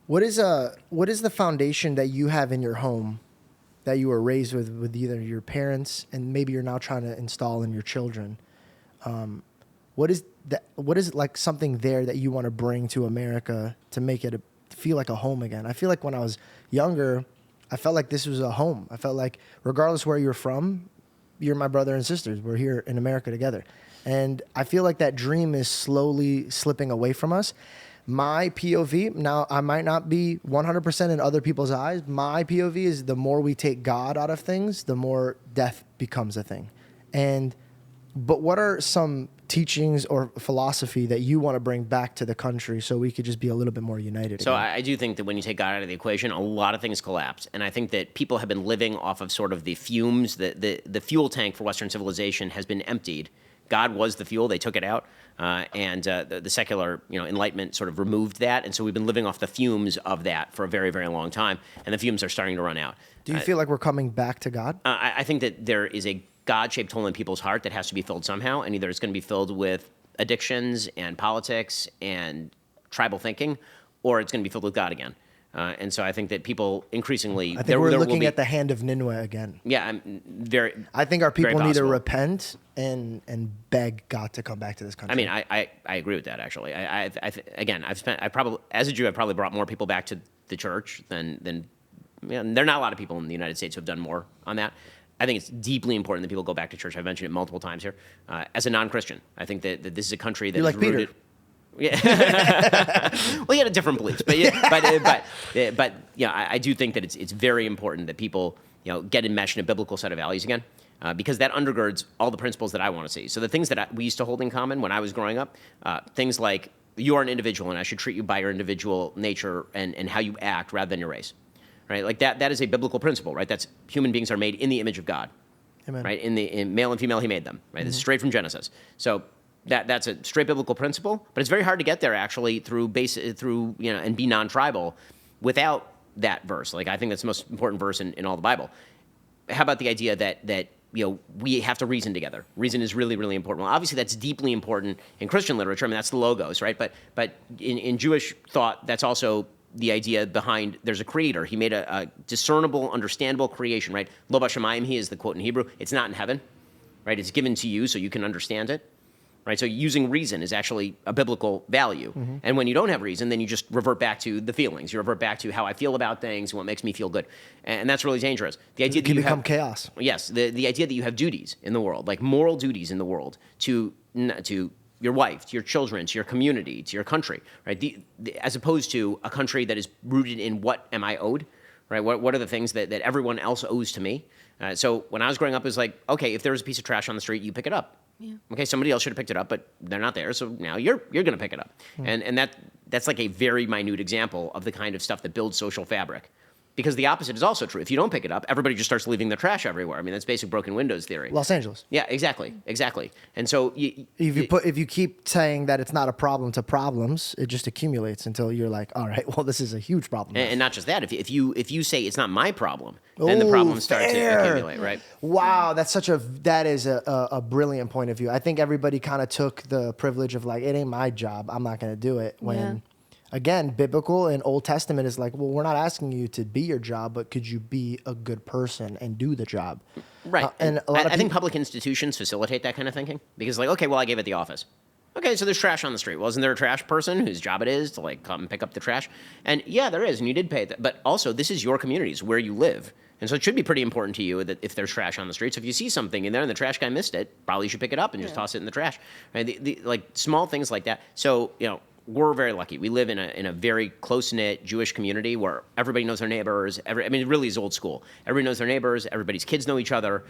What is the foundation that you have in your home that you were raised with either your parents and maybe you're now trying to install in your children? What is like something there that you want to bring to America to make it feel like a home again? I feel like when I was younger, I felt like this was a home. I felt like regardless where you're from, you're my brother and sisters. We're here in America together. And I feel like that dream is slowly slipping away from us. My POV, now I might not be 100% in other people's eyes. My POV is the more we take God out of things, the more death becomes a thing. But what are some teachings or philosophy that you want to bring back to the country so we could just be a little bit more united?
So
again?
I do think that when you take God out of the equation, a lot of things collapse. And I think that people have been living off of sort of the fumes, the fuel tank for Western civilization has been emptied. God was the fuel, they took it out, and the secular Enlightenment sort of removed that. And so we've been living off the fumes of that for a very, very long time, and the fumes are starting to run out.
Do you feel like we're coming back to God?
I think that there is a God-shaped hole in people's heart that has to be filled somehow, and either it's going to be filled with addictions and politics and tribal thinking, or it's going to be filled with God again. And so I think that people increasingly...
I think we're looking at the hand of Nineveh again.
Yeah,
I think our people need to
possible.
repent and beg God to come back to this country.
I mean, I agree with that, actually. Again, as a Jew, I've probably brought more people back to the church than there are not a lot of people in the United States who have done more on that. I think it's deeply important that people go back to church. I've mentioned it multiple times here. As a non-Christian, I think that this is a country that
You're
is
like
rooted...
Peter.
Yeah. Well, he had a different beliefs, but I do think that it's very important that people get enmeshed in a biblical set of values again, because that undergirds all the principles that I want to see. So the things that we used to hold in common when I was growing up, things like you are an individual and I should treat you by your individual nature and how you act rather than your race, right? Like that is a biblical principle, right? That's human beings are made in the image of God,
Amen.
right? In male and female, He made them, right? This is straight from Genesis. So that's a straight biblical principle, but it's very hard to get there actually through and be non-tribal without that verse. Like I think that's the most important verse in all the Bible. How about the idea that we have to reason together? Reason is really, really important. Well, obviously that's deeply important in Christian literature. I mean, that's the logos, right? But in Jewish thought, that's also the idea behind there's a creator. He made a discernible, understandable creation, right? Lo b'shamayim, he is the quote in Hebrew. It's not in heaven, right? It's given to you so you can understand it. Right, so using reason is actually a biblical value. Mm-hmm. And when you don't have reason, then you just revert back to the feelings. You revert back to how I feel about things and what makes me feel good. And that's really dangerous. The idea that you
become chaos.
Yes, the idea that you have duties in the world, like moral duties in the world to your wife, to your children, to your community, to your country, right? As opposed to a country that is rooted in what am I owed, right? What are the things that everyone else owes to me? So when I was growing up, it was like, okay, if there was a piece of trash on the street, you pick it up.
Yeah.
Okay, somebody else should have picked it up, but they're not there, so now you're going to pick it up. And that's like a very minute example of the kind of stuff that builds social fabric. Because the opposite is also true. If you don't pick it up, everybody just starts leaving their trash everywhere. I mean, that's basic broken windows theory.
Los Angeles.
Yeah, exactly. And so
If you keep saying that it's not a problem to problems, it just accumulates until you're like, all right, well, this is a huge problem.
and not just that, if you say it's not my problem, then the problems start to accumulate, right?
Wow, that is a brilliant point of view. I think everybody kind of took the privilege of like, it ain't my job, I'm not going to do it. When, again, biblical and Old Testament is like, well, we're not asking you to be your job, but could you be a good person and do the job?
Right.
And
I think public institutions facilitate that kind of thinking because, like, okay, well, I gave it the office. Okay, so there's trash on the street. Well, isn't there a trash person whose job it is to, like, come pick up the trash? And yeah, there is, and you did pay that. But also, this is your community, it's where you live. And so it should be pretty important to you that if there's trash on the streets, if you see something in there and the trash guy missed it, probably you should pick it up and just toss it in the trash. Right? Like, small things like that. So, we're very lucky. We live in a very close-knit Jewish community where everybody knows their neighbors. It really is old school. Everybody knows their neighbors. Everybody's kids know each other.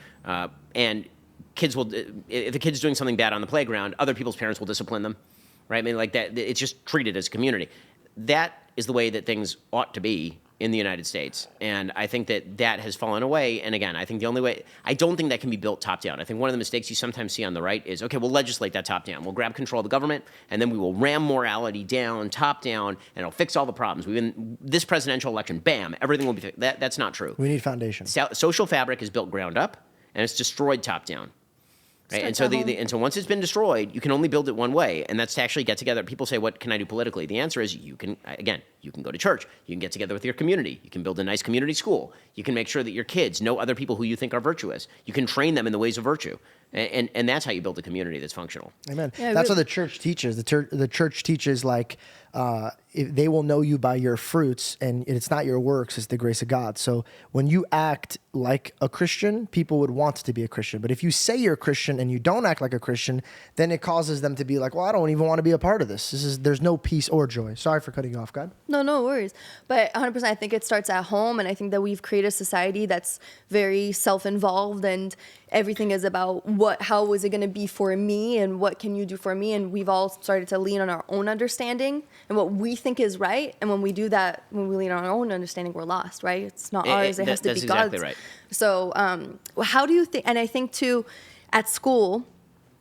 And kids will, if a kid's doing something bad on the playground, other people's parents will discipline them, right? I mean, like that. It's just treated as a community. That is the way that things ought to be in the United States. And I think that has fallen away. And again, I think the only way, I don't think that can be built top down. I think one of the mistakes you sometimes see on the right is, okay, we'll legislate that top down. We'll grab control of the government, and then we will ram morality down, top down, and it'll fix all the problems. This presidential election, bam, everything will be fixed. That's not true.
We need foundation.
Social fabric is built ground up, and it's destroyed top down. Right? And so once it's been destroyed, you can only build it one way, and that's to actually get together. People say, what can I do politically? The answer is you can go to church. You can get together with your community. You can build a nice community school. You can make sure that your kids know other people who you think are virtuous. You can train them in the ways of virtue. And that's how you build a community that's functional.
Amen. Yeah, that's what the church teaches. The church teaches like they will know you by your fruits, and it's not your works, it's the grace of God. So when you act like a Christian, people would want to be a Christian. But if you say you're a Christian and you don't act like a Christian, then it causes them to be like, well, I don't even want to be a part of this. There's no peace or joy. Sorry for cutting you off, God.
No worries. But 100%, I think it starts at home, and I think that we've created a society that's very self-involved, and everything is about how is it going to be for me, and what can you do for me? And we've all started to lean on our own understanding and what we think is right. And when we do that, when we lean on our own understanding, we're lost, right? It's not ours. It has to be God's.
That's exactly right.
So how do you think, and I think too, at school,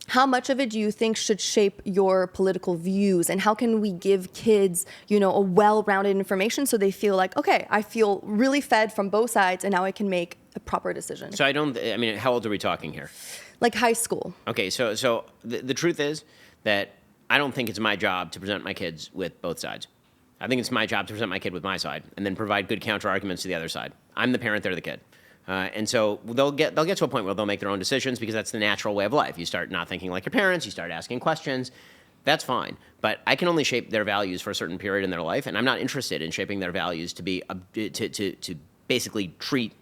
how much of it do you think should shape your political views, and how can we give kids, a well-rounded information so they feel like, okay, I feel really fed from both sides, and now I can make a proper decision?
So how old are we talking here?
Like high school.
Okay, so the truth is that I don't think it's my job to present my kids with both sides. I think it's my job to present my kid with my side and then provide good counter arguments to the other side. I'm the parent, they're the kid. And so they'll get to a point where they'll make their own decisions because that's the natural way of life. You start not thinking like your parents, you start asking questions. That's fine. But I can only shape their values for a certain period in their life, and I'm not interested in shaping their values to be to basically treat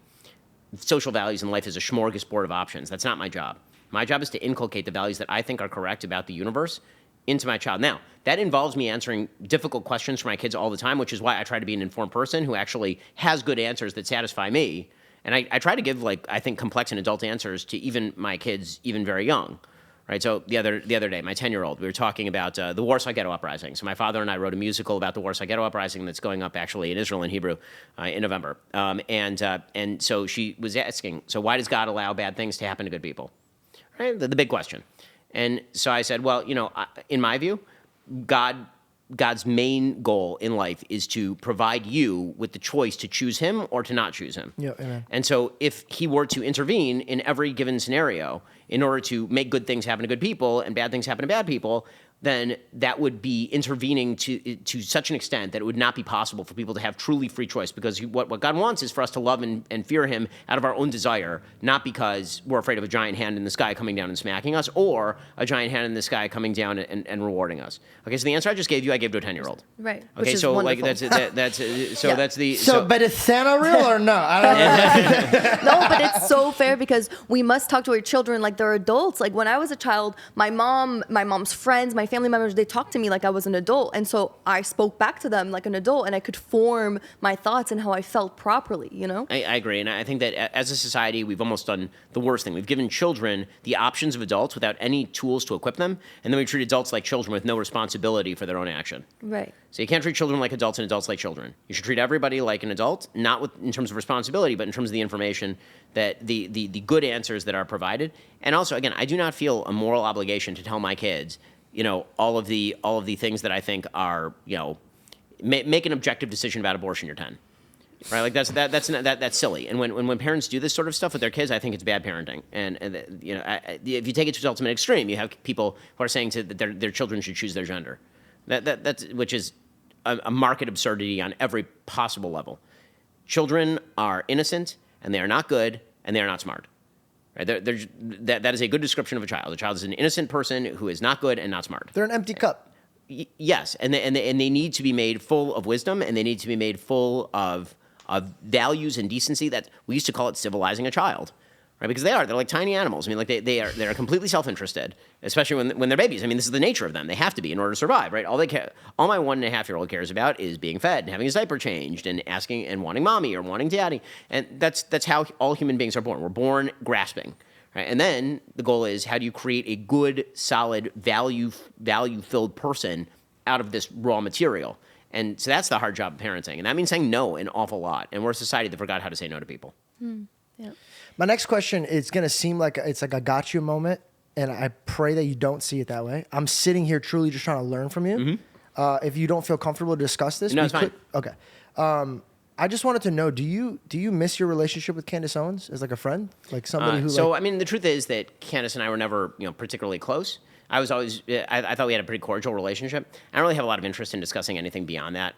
social values in life as a smorgasbord of options. That's not my job. My job is to inculcate the values that I think are correct about the universe into my child. Now, that involves me answering difficult questions for my kids all the time, which is why I try to be an informed person who actually has good answers that satisfy me. And I try to give, I think, complex and adult answers to even my kids, even very young, right? So the other day, my 10-year-old, we were talking about the Warsaw Ghetto Uprising. So my father and I wrote a musical about the Warsaw Ghetto Uprising that's going up actually in Israel in Hebrew in November. And so she was asking, so why does God allow bad things to happen to good people? Right? The big question. And so I said, well, in my view, God's main goal in life is to provide you with the choice to choose him or to not choose him.
Yeah, amen.
And so if he were to intervene in every given scenario in order to make good things happen to good people and bad things happen to bad people, then that would be intervening to such an extent that it would not be possible for people to have truly free choice, because what God wants is for us to love and fear him out of our own desire, not because we're afraid of a giant hand in the sky coming down and smacking us, or a giant hand in the sky coming down and rewarding us. Okay, so the answer I just gave you, I gave to a 10-year-old.
Right.
Okay,
Which is
so
wonderful.
But is Santa real or no? I don't know.
No, but it's so fair because we must talk to our children like they're adults. Like when I was a child, my mom's friends, my my family members, they talked to me like I was an adult. And so I spoke back to them like an adult, and I could form my thoughts and how I felt properly, you know?
I agree. And I think that as a society, we've almost done the worst thing. We've given children the options of adults without any tools to equip them. And then we treat adults like children with no responsibility for their own action.
Right.
So you can't treat children like adults and adults like children. You should treat everybody like an adult, not in terms of responsibility, but in terms of the information that the good answers that are provided. And also, again, I do not feel a moral obligation to tell my kids, all of the things that I think are, make an objective decision about abortion. You're 10, right? Like that's silly. And when parents do this sort of stuff with their kids, I think it's bad parenting. And if you take it to its ultimate extreme, you have people who are saying that their children should choose their gender. Which is a marked absurdity on every possible level. Children are innocent, and they are not good, and they are not smart. Right? That is a good description of a child. A child is an innocent person who is not good and not smart.
They're an empty cup.
Yes, and they need to be made full of wisdom, and they need to be made full of values and decency. That we used to call it civilizing a child, right? Because they're like tiny animals. I mean, like they're completely self-interested, especially when they're babies. I mean, this is the nature of them. They have to be in order to survive, right? All my 1.5-year-old cares about is being fed and having his diaper changed and asking and wanting mommy or wanting daddy. And that's how all human beings are born. We're born grasping, right? And then the goal is, how do you create a good, solid, value-filled person out of this raw material? And so that's the hard job of parenting. And that means saying no an awful lot. And we're a society that forgot how to say no to people.
Yeah.
My next question is going to seem like it's like a got you moment, and I pray that you don't see it that way. I'm sitting here truly just trying to learn from you. Mm-hmm. If you don't feel comfortable to discuss this,
no, it's fine.
Okay. I just wanted to know, do you miss your relationship with Candace Owens as like a friend, like somebody who?
So I mean, the truth is that Candace and I were never particularly close. I was always I thought we had a pretty cordial relationship. I don't really have a lot of interest in discussing anything beyond that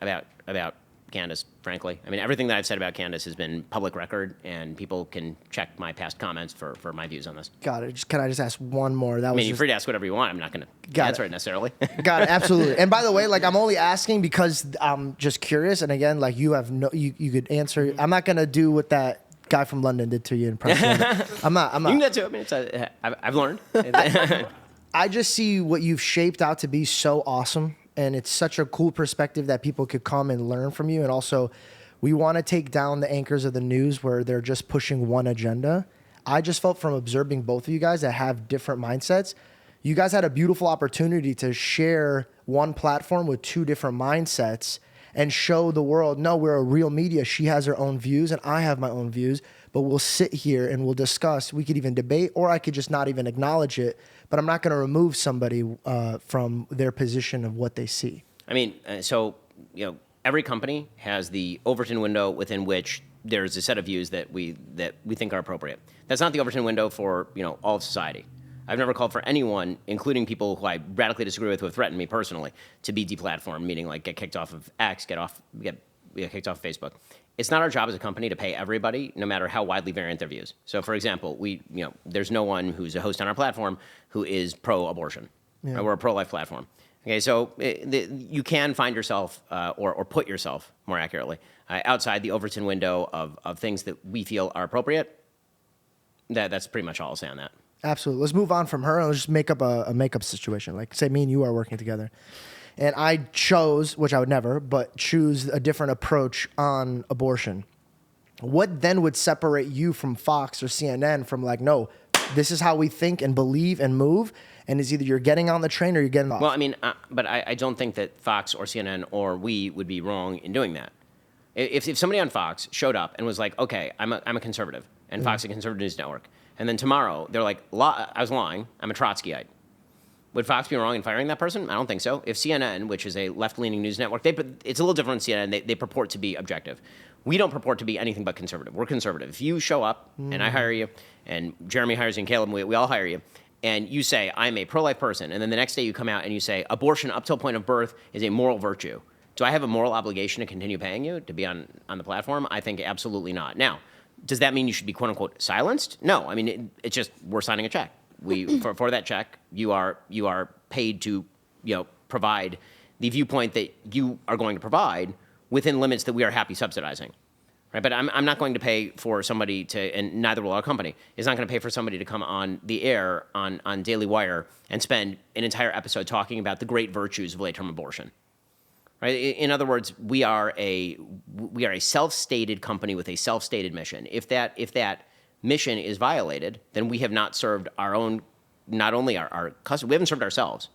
about Candace, frankly. I mean, everything that I've said about Candace has been public record, and people can check my past comments for my views on this.
Got it. Can I just ask one more?
You're free to ask whatever you want. I'm not going to answer it necessarily.
Got it. Absolutely. And by the way, like, I'm only asking because I'm just curious. And again, like, you have you could answer. I'm not going to do what that guy from London did to you in person. I'm not. You
can get to it. I mean, I've learned.
I just see what you've shaped out to be so awesome. And it's such a cool perspective that people could come and learn from you. And also, we want to take down the anchors of the news where they're just pushing one agenda. I just felt from observing both of you guys that have different mindsets, you guys had a beautiful opportunity to share one platform with two different mindsets and show the world, no, we're a real media. She has her own views and I have my own views, but we'll sit here and we'll discuss. We could even debate, or I could just not even acknowledge it, but I'm not going to remove somebody from their position of what they see.
I mean, every company has the Overton window within which there's a set of views that we think are appropriate. That's not the Overton window for all of society. I've never called for anyone, including people who I radically disagree with, who have threatened me personally, to be deplatformed, meaning like get kicked off of X, get kicked off of Facebook. It's not our job as a company to pay everybody, no matter how widely variant their views. So, for example, there's no one who's a host on our platform who is pro-abortion. Yeah. We're a pro-life platform. Okay, so you can find yourself, or put yourself, more accurately, outside the Overton window of things that we feel are appropriate. That's pretty much all I'll say on that.
Absolutely. Let's move on from her and let's just make up a makeup situation. Like, say me and you are working together. And I chose, which I would never, but choose a different approach on abortion. What then would separate you from Fox or CNN from like, no, this is how we think and believe and move, and it's either you're getting on the train or you're getting off?
Well, I mean, but I don't think that Fox or CNN or we would be wrong in doing that. If somebody on Fox showed up and was like, okay, I'm a conservative, and Fox a conservative news network, and then tomorrow they're like, I was lying, I'm a Trotskyite. Would Fox be wrong in firing that person? I don't think so. If CNN, which is a left-leaning news network, it's a little different than CNN. They purport to be objective. We don't purport to be anything but conservative. We're conservative. If you show up and I hire you, and Jeremy hires you, and Caleb, we all hire you, and you say, I'm a pro-life person, and then the next day you come out and you say, abortion up till point of birth is a moral virtue. Do I have a moral obligation to continue paying you to be on the platform? I think absolutely not. Now, does that mean you should be quote-unquote silenced? No. I mean, it's just we're signing a check. For that check, you are paid to provide the viewpoint that you are going to provide within limits that we are happy subsidizing. right? But I'm not going to pay for somebody to, and neither will our company, is not going to pay for somebody to come on the air on Daily Wire and spend an entire episode talking about the great virtues of late-term abortion. Right? In other words, we are a self-stated company with a self-stated mission. If that mission is violated, then we have not served our own, not only our customers, we haven't served ourselves.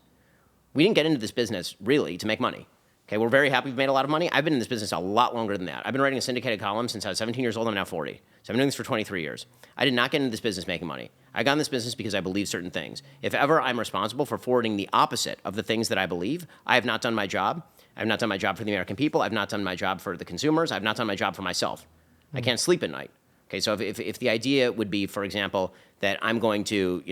We didn't get into this business really to make money. Okay, we're very happy we've made a lot of money. I've been in this business a lot longer than that. I've been writing a syndicated column since I was 17 years old. I'm now 40. So I've been doing this for 23 years. I did not get into this business making money. I got in this business because I believe certain things. If ever I'm responsible for forwarding the opposite of the things that I believe, I have not done my job. I've not done my job for the American people. I've not done my job for the consumers. I've not done my job for myself. I can't sleep at night. Okay, so if the idea would be, for example, that I'm going to,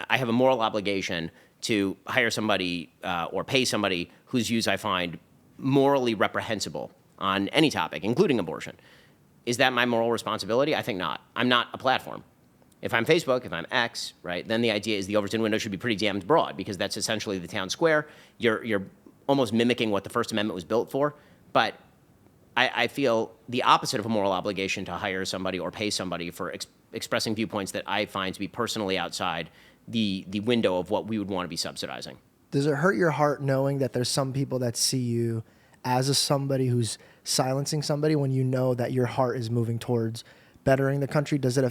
I have a moral obligation to hire somebody or pay somebody whose views I find morally reprehensible on any topic, including abortion. Is that my moral responsibility? I think not. I'm not a platform. If I'm Facebook, if I'm X, right, then the idea is the Overton window should be pretty damned broad because that's essentially the town square. You're almost mimicking what the First Amendment was built for. But I feel the opposite of a moral obligation to hire somebody or pay somebody for expressing viewpoints that I find to be personally outside the window of what we would want to be subsidizing.
Does it hurt your heart knowing that there's some people that see you as somebody who's silencing somebody when you know that your heart is moving towards bettering the country? Does it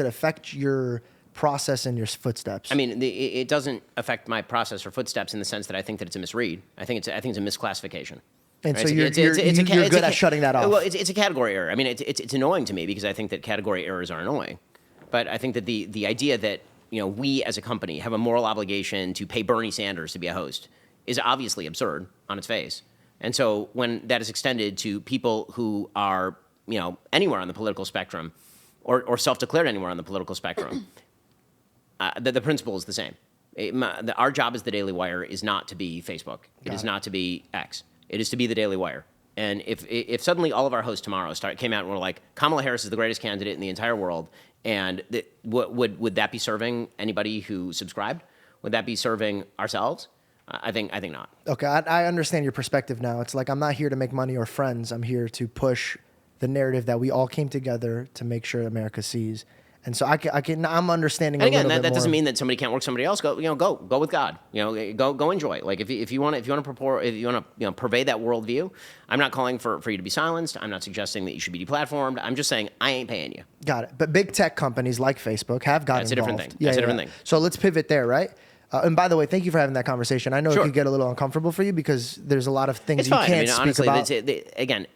affect your process and your footsteps?
I mean, it doesn't affect my process or footsteps in the sense that I think that it's a misread. I think it's a misclassification.
And
right?
so you're good at shutting that off.
Well, it's a category error. I mean, it's annoying to me because I think that category errors are annoying. But I think that the idea that we as a company have a moral obligation to pay Bernie Sanders to be a host is obviously absurd on its face. And so when that is extended to people who are anywhere on the political spectrum or self-declared anywhere on the political spectrum, the principle is the same. Our job as the Daily Wire is not to be Facebook. It is not to be X. It is to be the Daily Wire. And if suddenly all of our hosts tomorrow came out and were like, Kamala Harris is the greatest candidate in the entire world, and would that be serving anybody who subscribed? Would that be serving ourselves? I think not.
Okay, I understand your perspective now. It's like I'm not here to make money or friends. I'm here to push the narrative that we all came together to make sure America sees. And so I'm understanding.
And again,
a little bit
that
more.
doesn't mean that somebody can't work somebody else. Go with God. Go enjoy. Like if you want to pervade that worldview, I'm not calling for you to be silenced. I'm not suggesting that you should be deplatformed. I'm just saying I ain't paying you.
Got it. But big tech companies like Facebook have gotten
That's
involved.
a different thing. That's a different thing.
So let's pivot there, right? And by the way, thank you for having that conversation. I know it could get a little uncomfortable for you because there's a lot of things you can't speak
honestly,
about.
Again,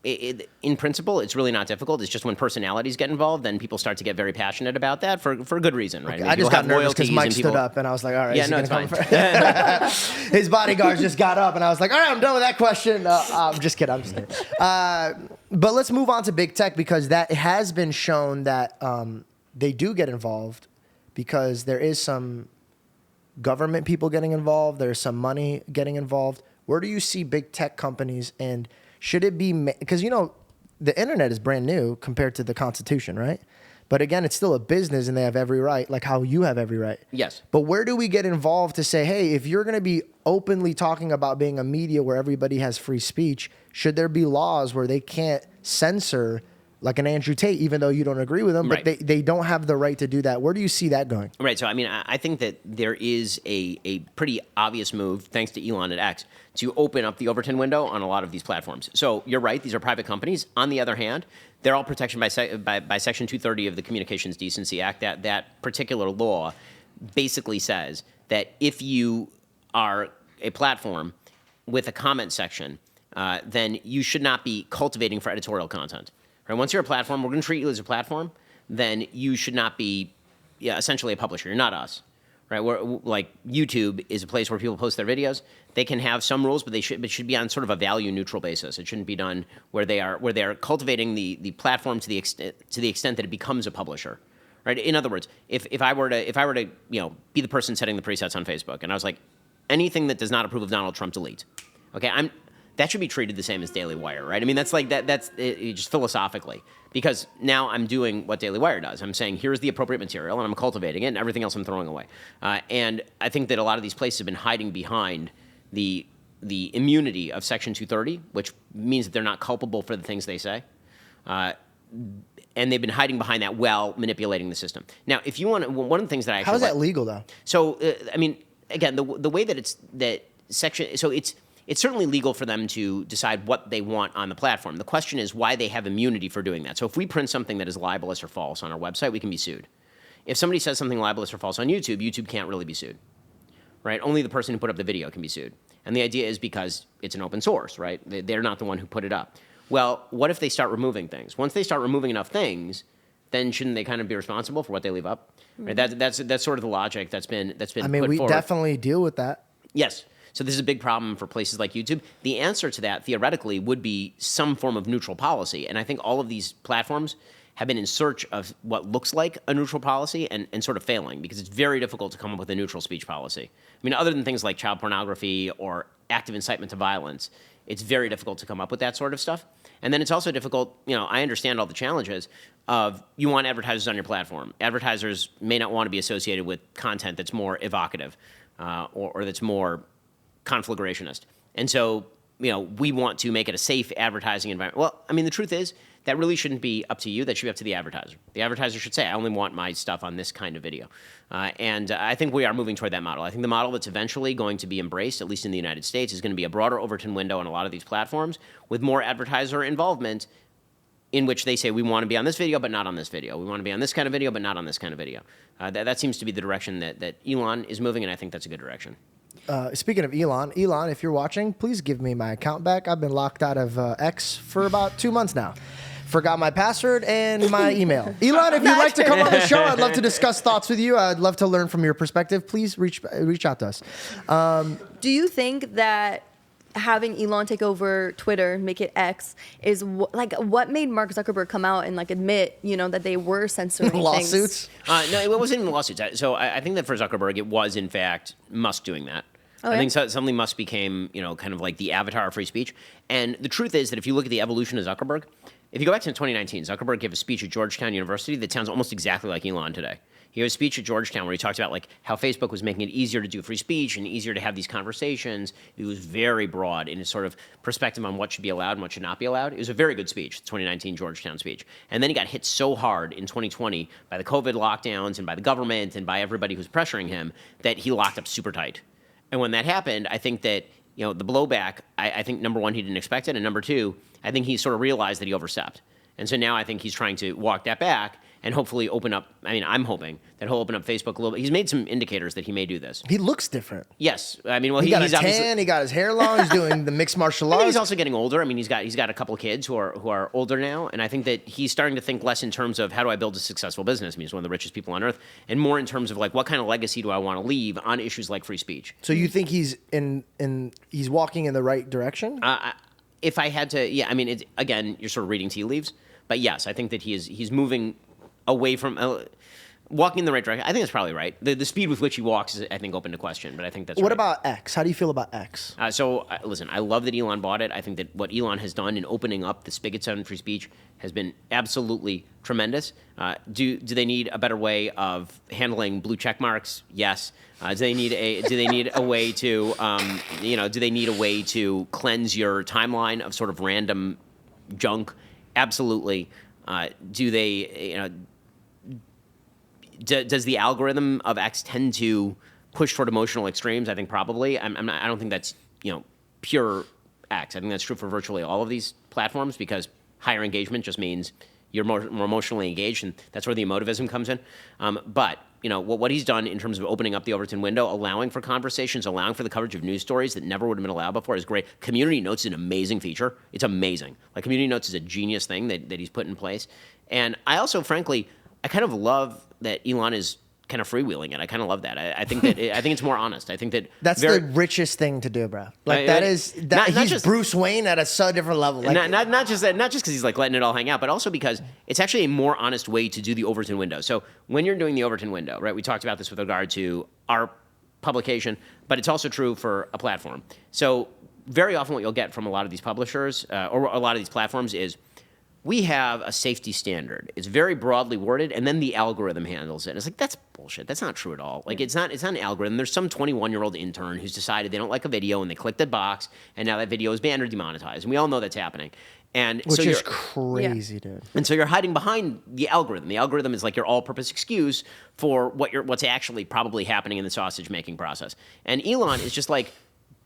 in principle, it's really not difficult. It's just when personalities get involved, then people start to get very passionate about that for good reason, right?
Okay, I just got nervous because Mike stood up, and I was like, all right.
Yeah, no, it's fine.
His bodyguards just got up, and I was like, all right, I'm done with that question. I'm just kidding. But let's move on to big tech because that has been shown that they do get involved because there is some government people getting involved. There's some money getting involved. Where do you see big tech companies and should it be, because the internet is brand new compared to the Constitution, right? But again, it's still a business and they have every right, like how you have every right.
Yes.
But where do we get involved to say, hey, if you're going to be openly talking about being a media where everybody has free speech, should there be laws where they can't censor like an Andrew Tate, even though you don't agree with them,
right.
but they don't have the right to do that? Where do you see that going?
Right. So, I mean, I think that there is a pretty obvious move, thanks to Elon at X, to open up the Overton window on a lot of these platforms. So you're right. These are private companies. On the other hand, they're all protected by Section 230 of the Communications Decency Act. That particular law basically says that if you are a platform with a comment section, then you should not be cultivating for editorial content. Right? Once you're a platform, we're going to treat you as a platform, then you should not be essentially a publisher. You're not us. Right? Like YouTube is a place where people post their videos. They can have some rules, but it should be on sort of a value neutral basis. It shouldn't be done where they are cultivating the platform to the extent that it becomes a publisher. Right? In other words, if I were to be the person setting the presets on Facebook, and I was like, anything that does not approve of Donald Trump, delete. Okay, that should be treated the same as Daily Wire, right? I mean, that's it, just philosophically, because now I'm doing what Daily Wire does. I'm saying, here's the appropriate material, and I'm cultivating it, and everything else I'm throwing away. And I think that a lot of these places have been hiding behind the immunity of Section 230, which means that they're not culpable for the things they say. And they've been hiding behind that while manipulating the system. Now, if you want, one of the things that I actually
How is that legal though?
So, I mean, again, the way that it's certainly legal for them to decide what they want on the platform. The question is why they have immunity for doing that. So if we print something that is libelous or false on our website, we can be sued. If somebody says something libelous or false on YouTube, YouTube can't really be sued, right? Only the person who put up the video can be sued. And the idea is because it's an open source, right? They're not the one who put it up. Well, what if they start removing things? Once they start removing enough things, then shouldn't they kind of be responsible for what they leave up? Right? That's sort of the logic that's been
I mean,
put
we
forward.
definitely deal with that.
Yes. So this is a big problem for places like YouTube. The answer to that, theoretically, would be some form of neutral policy. And I think all of these platforms have been in search of what looks like a neutral policy and sort of failing because it's very difficult to come up with a neutral speech policy. I mean, other than things like child pornography or active incitement to violence, it's very difficult to come up with that sort of stuff. And then it's also difficult, I understand all the challenges of you want advertisers on your platform. Advertisers may not want to be associated with content that's more evocative or that's more conflagrationist. And so, we want to make it a safe advertising environment. Well, I mean, the truth is that really shouldn't be up to you. That should be up to the advertiser. The advertiser should say, I only want my stuff on this kind of video. And I think we are moving toward that model. I think the model that's eventually going to be embraced, at least in the United States, is going to be a broader Overton window on a lot of these platforms with more advertiser involvement in which they say, we want to be on this video, but not on this video. We want to be on this kind of video, but not on this kind of video. That seems to be the direction that Elon is moving, and I think that's a good direction.
Speaking of Elon, if you're watching, please give me my account back. I've been locked out of X for about 2 months now. Forgot my password and my email. Elon, if you'd like to come on the show, I'd love to discuss thoughts with you. I'd love to learn from your perspective. Please reach out to us.
Do you think that having Elon take over Twitter, make it X, is what made Mark Zuckerberg come out and admit, that they were censoring
lawsuits?
things?
No, it wasn't even lawsuits. So I think that for Zuckerberg, it was in fact Musk doing that.
Oh,
I think suddenly Musk became, kind of like the avatar of free speech. And the truth is that if you look at the evolution of Zuckerberg, if you go back to 2019, Zuckerberg gave a speech at Georgetown University that sounds almost exactly like Elon today. He gave a speech at Georgetown where he talked about how Facebook was making it easier to do free speech and easier to have these conversations. It was very broad in his sort of perspective on what should be allowed and what should not be allowed. It was a very good speech, the 2019 Georgetown speech. And then he got hit so hard in 2020 by the COVID lockdowns and by the government and by everybody who's pressuring him that he locked up super tight. And when that happened, I think that, the blowback, I think, number one, he didn't expect it. And number two, I think he sort of realized that he overstepped. And so now I think he's trying to walk that back and hopefully open up. I mean, I'm hoping that he'll open up Facebook a little bit. He's made some indicators that he may do this.
He looks different.
Yes. I mean, well,
he got
he's
a tan, he got his hair long, he's doing the mixed martial arts.
He's also getting older. I mean, he's got a couple of kids who are older now, and I think that he's starting to think less in terms of how do I build a successful business. I mean, he's one of the richest people on earth, and more in terms of what kind of legacy do I want to leave on issues like free speech.
So you think he's he's walking in the right direction?
If I had to, yeah. I mean, again, you're sort of reading tea leaves, but yes, I think that he's moving away from walking in the right direction. I think that's probably right. The speed with which he walks is, I think, open to question, but I think that's
What
right.
about X? How do you feel about X?
Listen, I love that Elon bought it. I think that what Elon has done in opening up the spigots on free speech has been absolutely tremendous. Do they need a better way of handling blue check marks? Yes. Do they need a way to do they need a way to cleanse your timeline of sort of random junk? Absolutely. Do they does the algorithm of X tend to push toward emotional extremes? I think probably. I don't think that's pure X. I think that's true for virtually all of these platforms because higher engagement just means you're more emotionally engaged, and that's where the emotivism comes in. But what he's done in terms of opening up the Overton window, allowing for conversations, allowing for the coverage of news stories that never would have been allowed before is great. Community Notes is an amazing feature. It's amazing. Community Notes is a genius thing that he's put in place. And I also, frankly, I kind of love that Elon is kind of freewheeling it. I kind of love that. I think that I think it's more honest. I think that
that's the richest thing to do, bro. He's just Bruce Wayne at a so different level.
Not just that, not just because he's letting it all hang out, but also because it's actually a more honest way to do the Overton window. So when you're doing the Overton window, right? We talked about this with regard to our publication, but it's also true for a platform. So very often what you'll get from a lot of these publishers or a lot of these platforms is we have a safety standard. It's very broadly worded, and then the algorithm handles it. It's that's bullshit. That's not true at all. It's not an algorithm. There's some 21-year-old intern who's decided they don't like a video, and they click that box, and now that video is banned or demonetized. And we all know that's happening. And
Which
so
is
you're,
crazy, dude.
and so you're hiding behind the algorithm. The algorithm is like your all-purpose excuse for what's actually probably happening in the sausage-making process. And Elon is just like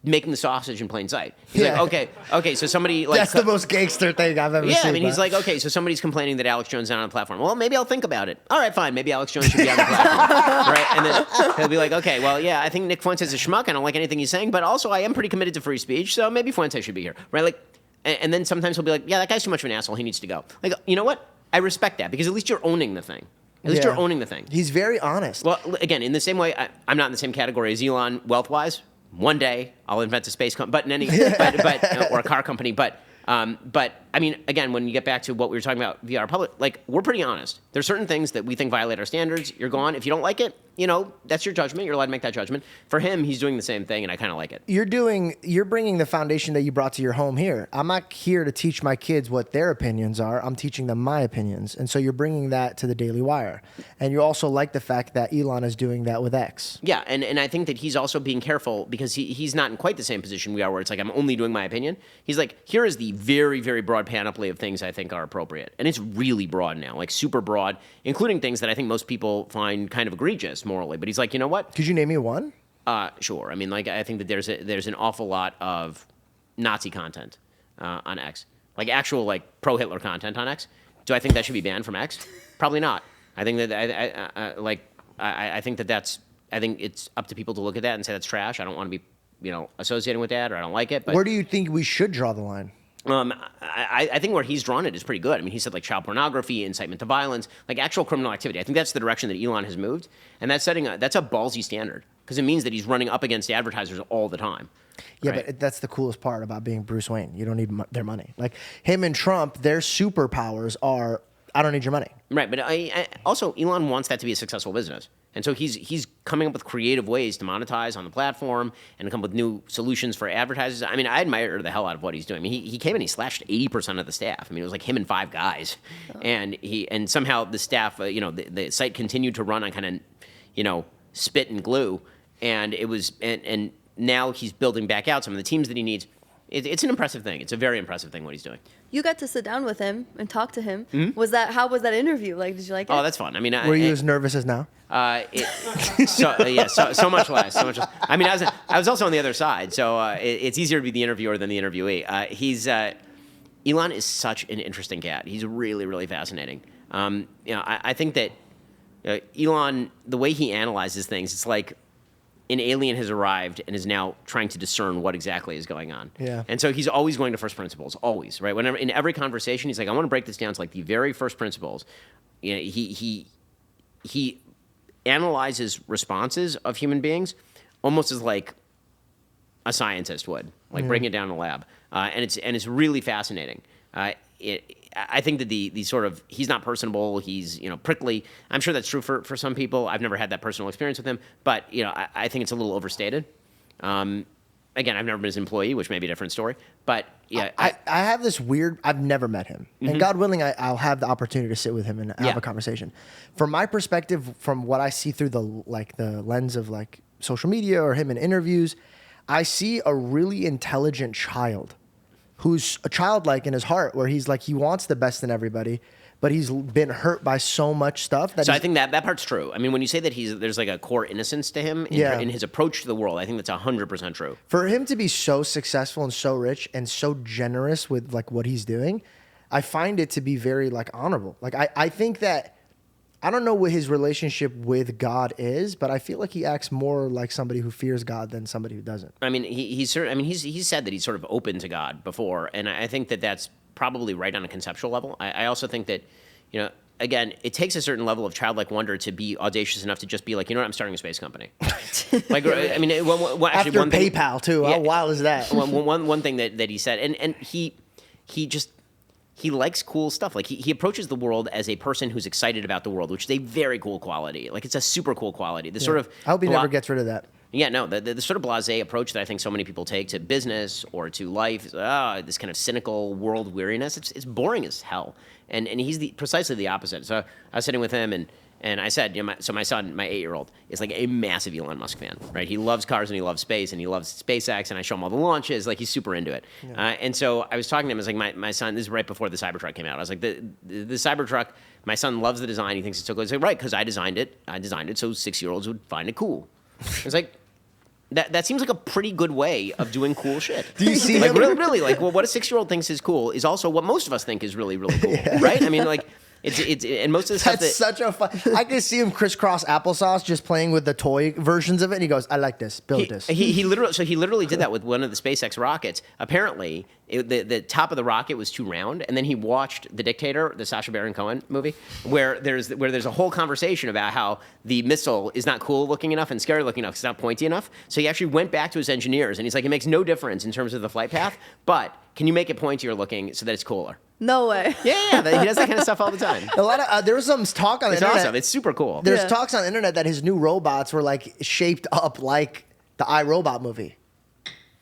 making the sausage in plain sight. He's
Yeah.
like, okay, so somebody like
That's the most gangster thing I've ever seen.
yeah, I mean, he's
bro.
like, okay, so somebody's complaining that Alex Jones is not on the platform. Well, maybe I'll think about it. All right, fine, maybe Alex Jones should be on the platform, right? And then he'll be like, okay, well, yeah, I think Nick Fuentes is a schmuck. I don't like anything he's saying, but also I am pretty committed to free speech, so maybe Fuentes should be here, right? Like, and then sometimes he'll be like, yeah, that guy's too much of an asshole. He needs to go. Like, you know what? I respect that because at least you're owning the thing. At least
Yeah.
you're owning the thing.
He's very honest.
Well, again, in the same way, I'm not in the same category as Elon wealth-wise. One day I'll invent a space company, or a car company. But I mean, again, when you get back to what we were talking about via our public, like we're pretty honest. There's certain things that we think violate our standards. You're gone. If you don't like it, you know, that's your judgment. You're allowed to make that judgment. For him, he's doing the same thing, and I kind of like it.
You're bringing the foundation that you brought to your home here. I'm not here to teach my kids what their opinions are. I'm teaching them my opinions. And so you're bringing that to the Daily Wire. And you also like the fact that Elon is doing that with X.
Yeah, and I think that he's also being careful because he's not in quite the same position we are where it's like, I'm only doing my opinion. He's like, here is the very, very broad panoply of things I think are appropriate. And it's really broad now, like super broad, including things that I think most people find kind of egregious morally. But he's like, you know what?
Could you name me one?
Sure. I mean, like, I think that there's an awful lot of Nazi content on X. Like, actual, like, pro-Hitler content on X. Do I think that should be banned from X? Probably not. I think that, I think that that's... I think it's up to people to look at that and say that's trash. I don't want to be, you know, associating with that, or I don't like it. But
Where do you think we should draw the line?
I think where he's drawn it is pretty good. I mean, he said like child pornography, incitement to violence, like actual criminal activity. I think that's the direction that Elon has moved, and that's that's a ballsy standard because it means that he's running up against advertisers all the time.
Yeah,
right?
but that's the coolest part about being Bruce Wayne. You don't need their money. Like him and Trump, their superpowers are, I don't need your money.
Right, but I also Elon wants that to be a successful business, and so he's coming up with creative ways to monetize on the platform and come up with new solutions for advertisers. I mean, I admire the hell out of what he's doing. I mean, he came and he slashed 80% of the staff. I mean, it was like him and 5 guys, and somehow the staff, you know, the site continued to run on kind of, you know, spit and glue, and it was and now he's building back out some of the teams that he needs. It's an impressive thing. It's a very impressive thing what he's doing.
You got to sit down with him and talk to him.
Mm-hmm.
How was that interview? Like, did you like it?
Oh, that's fun. I mean,
Were you as nervous as now?
So much less. So much less. I mean, I was also on the other side, so it's easier to be the interviewer than the interviewee. Elon is such an interesting cat. He's really, really fascinating. You know, I think that Elon, the way he analyzes things, it's like an alien has arrived and is now trying to discern what exactly is going on.
Yeah.
And so he's always going to first principles, always, right? Whenever in every conversation, he's like, I want to break this down to like the very first principles. You know, he analyzes responses of human beings almost as like a scientist would, like breaking it down in a lab, and it's really fascinating. I think that the sort of, he's not personable, he's, you know, prickly. I'm sure that's true for some people. I've never had that personal experience with him, but, you know, I think it's a little overstated. Again, I've never been his employee, which may be a different story, but yeah.
I have this weird, I've never met him. And God willing, I'll have the opportunity to sit with him and have a conversation. From my perspective, from what I see through the lens of like social media or him in interviews, I see a really intelligent child who's a childlike in his heart, where he's like, he wants the best in everybody, but he's been hurt by so much stuff.
So I think that part's true. I mean, when you say that there's like a core innocence to him in his approach to the world, I think that's 100% true.
For him to be so successful and so rich and so generous with like what he's doing, I find it to be very like honorable. Like I think that, I don't know what his relationship with God is, but I feel like he acts more like somebody who fears God than somebody who doesn't.
I mean, he's said that he's sort of open to God before, and I think that that's probably right on a conceptual level. I also think that, you know, again, it takes a certain level of childlike wonder to be audacious enough to just be like, you know what, I'm starting a space company. Like, I mean, actually,
after
one thing,
PayPal too.
Yeah,
how wild is that?
one thing that he said, and he likes cool stuff. Like he approaches the world as a person who's excited about the world, which is a very cool quality. Like it's a super cool quality. The sort of
I hope he never gets rid of that.
Yeah, no, the sort of blasé approach that I think so many people take to business or to life, this kind of cynical world weariness, it's boring as hell. And he's precisely the opposite. So I was sitting with him, and And I said, so my son, my 8-year-old, is like a massive Elon Musk fan, right? He loves cars and he loves space and he loves SpaceX, and I show him all the launches. Like, he's super into it. And so I was talking to him. I was like, my son, this is right before the Cybertruck came out. I was like, the Cybertruck, my son loves the design. He thinks it's so cool. He's like, right, because I designed it so 6-year-olds would find it cool. I was like, that seems like a pretty good way of doing cool shit.
Do you see
like
him?
really like, well, what a 6-year-old thinks is cool is also what most of us think is really, really cool, right? I mean, like, it's and most of the stuff
That's such a fun. I can see him crisscross applesauce just playing with the toy versions of it. And he goes, "I like this. Build this."
He literally did that with one of the SpaceX rockets. Apparently, the top of the rocket was too round, and then he watched The Dictator, the Sacha Baron Cohen movie, where there's a whole conversation about how the missile is not cool looking enough and scary looking enough. 'Cause it's not pointy enough. So he actually went back to his engineers, and he's like, "It makes no difference in terms of the flight path, but can you make it pointier looking so that it's cooler?"
No way.
Yeah, he does that kind of stuff all the time.
A lot of there was some talk on the
It's
internet.
awesome. It's super cool.
There's
Yeah.
talks on the internet that his new robots were like shaped up like the iRobot movie.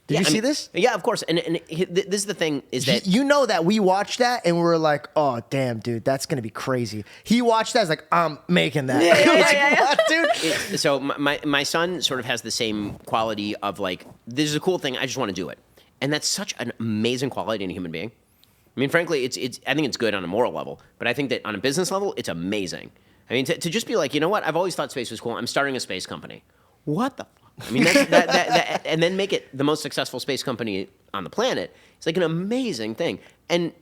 Did you see this?
Yeah, of course. And this is the thing is that
You know that we watched that and we were like, "Oh, damn, dude, that's gonna be crazy." He watched that, he's like, "I'm making that."
Yeah.
What, dude?
so my son sort of has the same quality of like, this is a cool thing, I just want to do it. And that's such an amazing quality in a human being. I mean, frankly, it's I think it's good on a moral level, but I think that on a business level, it's amazing. I mean, to just be like, you know what, I've always thought space was cool. I'm starting a space company. What the fuck? I mean, that and then make it the most successful space company on the planet. It's like an amazing thing. And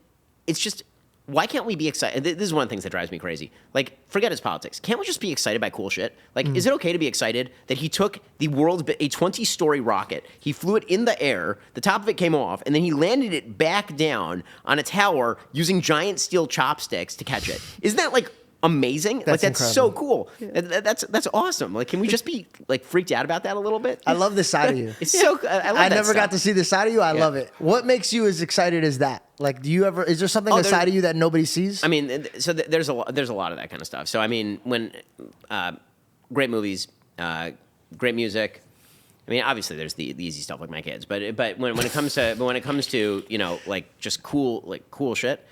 it's just, why can't we be excited? This is one of the things that drives me crazy. Like, forget his politics. Can't we just be excited by cool shit? Like, is it okay to be excited that he took the world's a 20-story rocket, he flew it in the air, the top of it came off, and then he landed it back down on a tower using giant steel chopsticks to catch it? Isn't that like amazing?
That's
like, that's so
incredible.
cool. That's awesome. Like, can we just be like freaked out about that a little bit?
I love this side of you.
It's so. I love
I
that
never got
stuff.
to see this side of you. I love it. What makes you as excited as that? Like, do you ever? Is there something inside of you that nobody sees?
I mean, so there's a lot of that kind of stuff. So I mean, when great movies, great music. I mean, obviously there's the easy stuff like my kids, but when it comes to like just cool shit,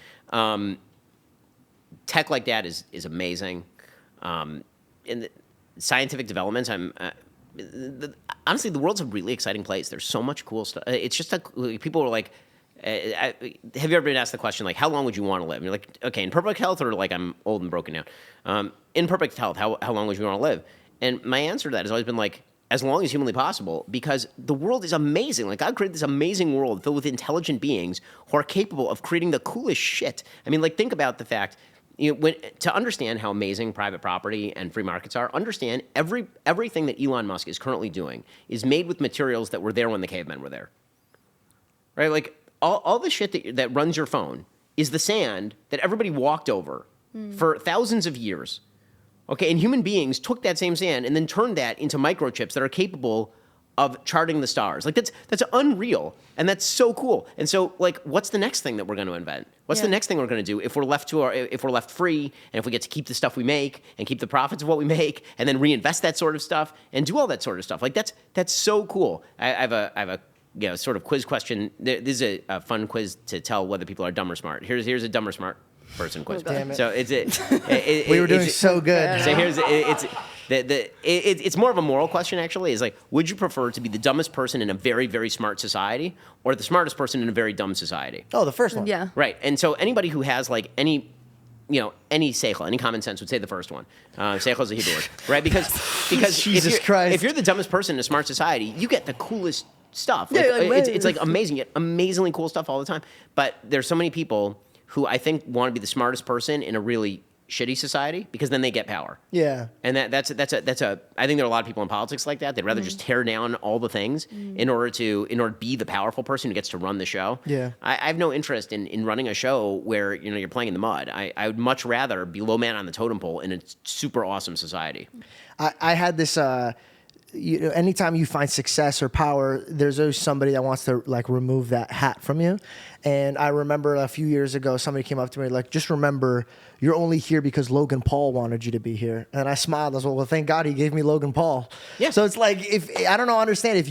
tech like that is amazing. In the scientific developments, honestly, the world's a really exciting place. There's so much cool stuff. It's just people are like, have you ever been asked the question, like, how long would you want to live? And you're like, okay, in perfect health, or like I'm old and broken down? In perfect health, how long would you want to live? And my answer to that has always been like, as long as humanly possible, because the world is amazing. Like, God created this amazing world filled with intelligent beings who are capable of creating the coolest shit. I mean, like, think about the fact, to understand how amazing private property and free markets are, understand everything that Elon Musk is currently doing is made with materials that were there when the cavemen were there. Right? Like, all the shit that runs your phone is the sand that everybody walked over for thousands of years. Okay, and human beings took that same sand and then turned that into microchips that are capable of charting the stars. Like, that's unreal, and that's so cool. And so, like, what's the next thing that we're going to invent? What's the next thing we're going to do if we're left free, and if we get to keep the stuff we make and keep the profits of what we make, and then reinvest that sort of stuff and do all that sort of stuff? Like, that's so cool. I have a sort of quiz question. This is a fun quiz to tell whether people are dumb or smart. Here's a dumb or smart person quiz.
Damn it.
So
We were doing so good.
So it's more of a moral question, actually. Is like, would you prefer to be the dumbest person in a very, very smart society, or the smartest person in a very dumb society?
Oh, the first one.
Yeah.
Right. And so anybody who has like any seichel, any common sense would say the first one. Seichel is a Hebrew word, right? Because
Jesus Christ.
if you're the dumbest person in a smart society, you get the coolest stuff.
Yeah, like,
It's like amazing. You get amazingly cool stuff all the time. But there's so many people who I think want to be the smartest person in a really shitty society, because then they get power.
Yeah.
And that's a I think there are a lot of people in politics like that. They'd rather just tear down all the things in order to be the powerful person who gets to run the show.
Yeah.
I have no interest in running a show where you're playing in the mud. I would much rather be low man on the totem pole in a super awesome society.
I had this. Anytime you find success or power, there's always somebody that wants to like remove that hat from you. And I remember a few years ago, somebody came up to me like, just remember, you're only here because Logan Paul wanted you to be here. And I smiled. I was like, well, thank God he gave me Logan Paul.
Yeah.
So it's like, if I don't know, understand, if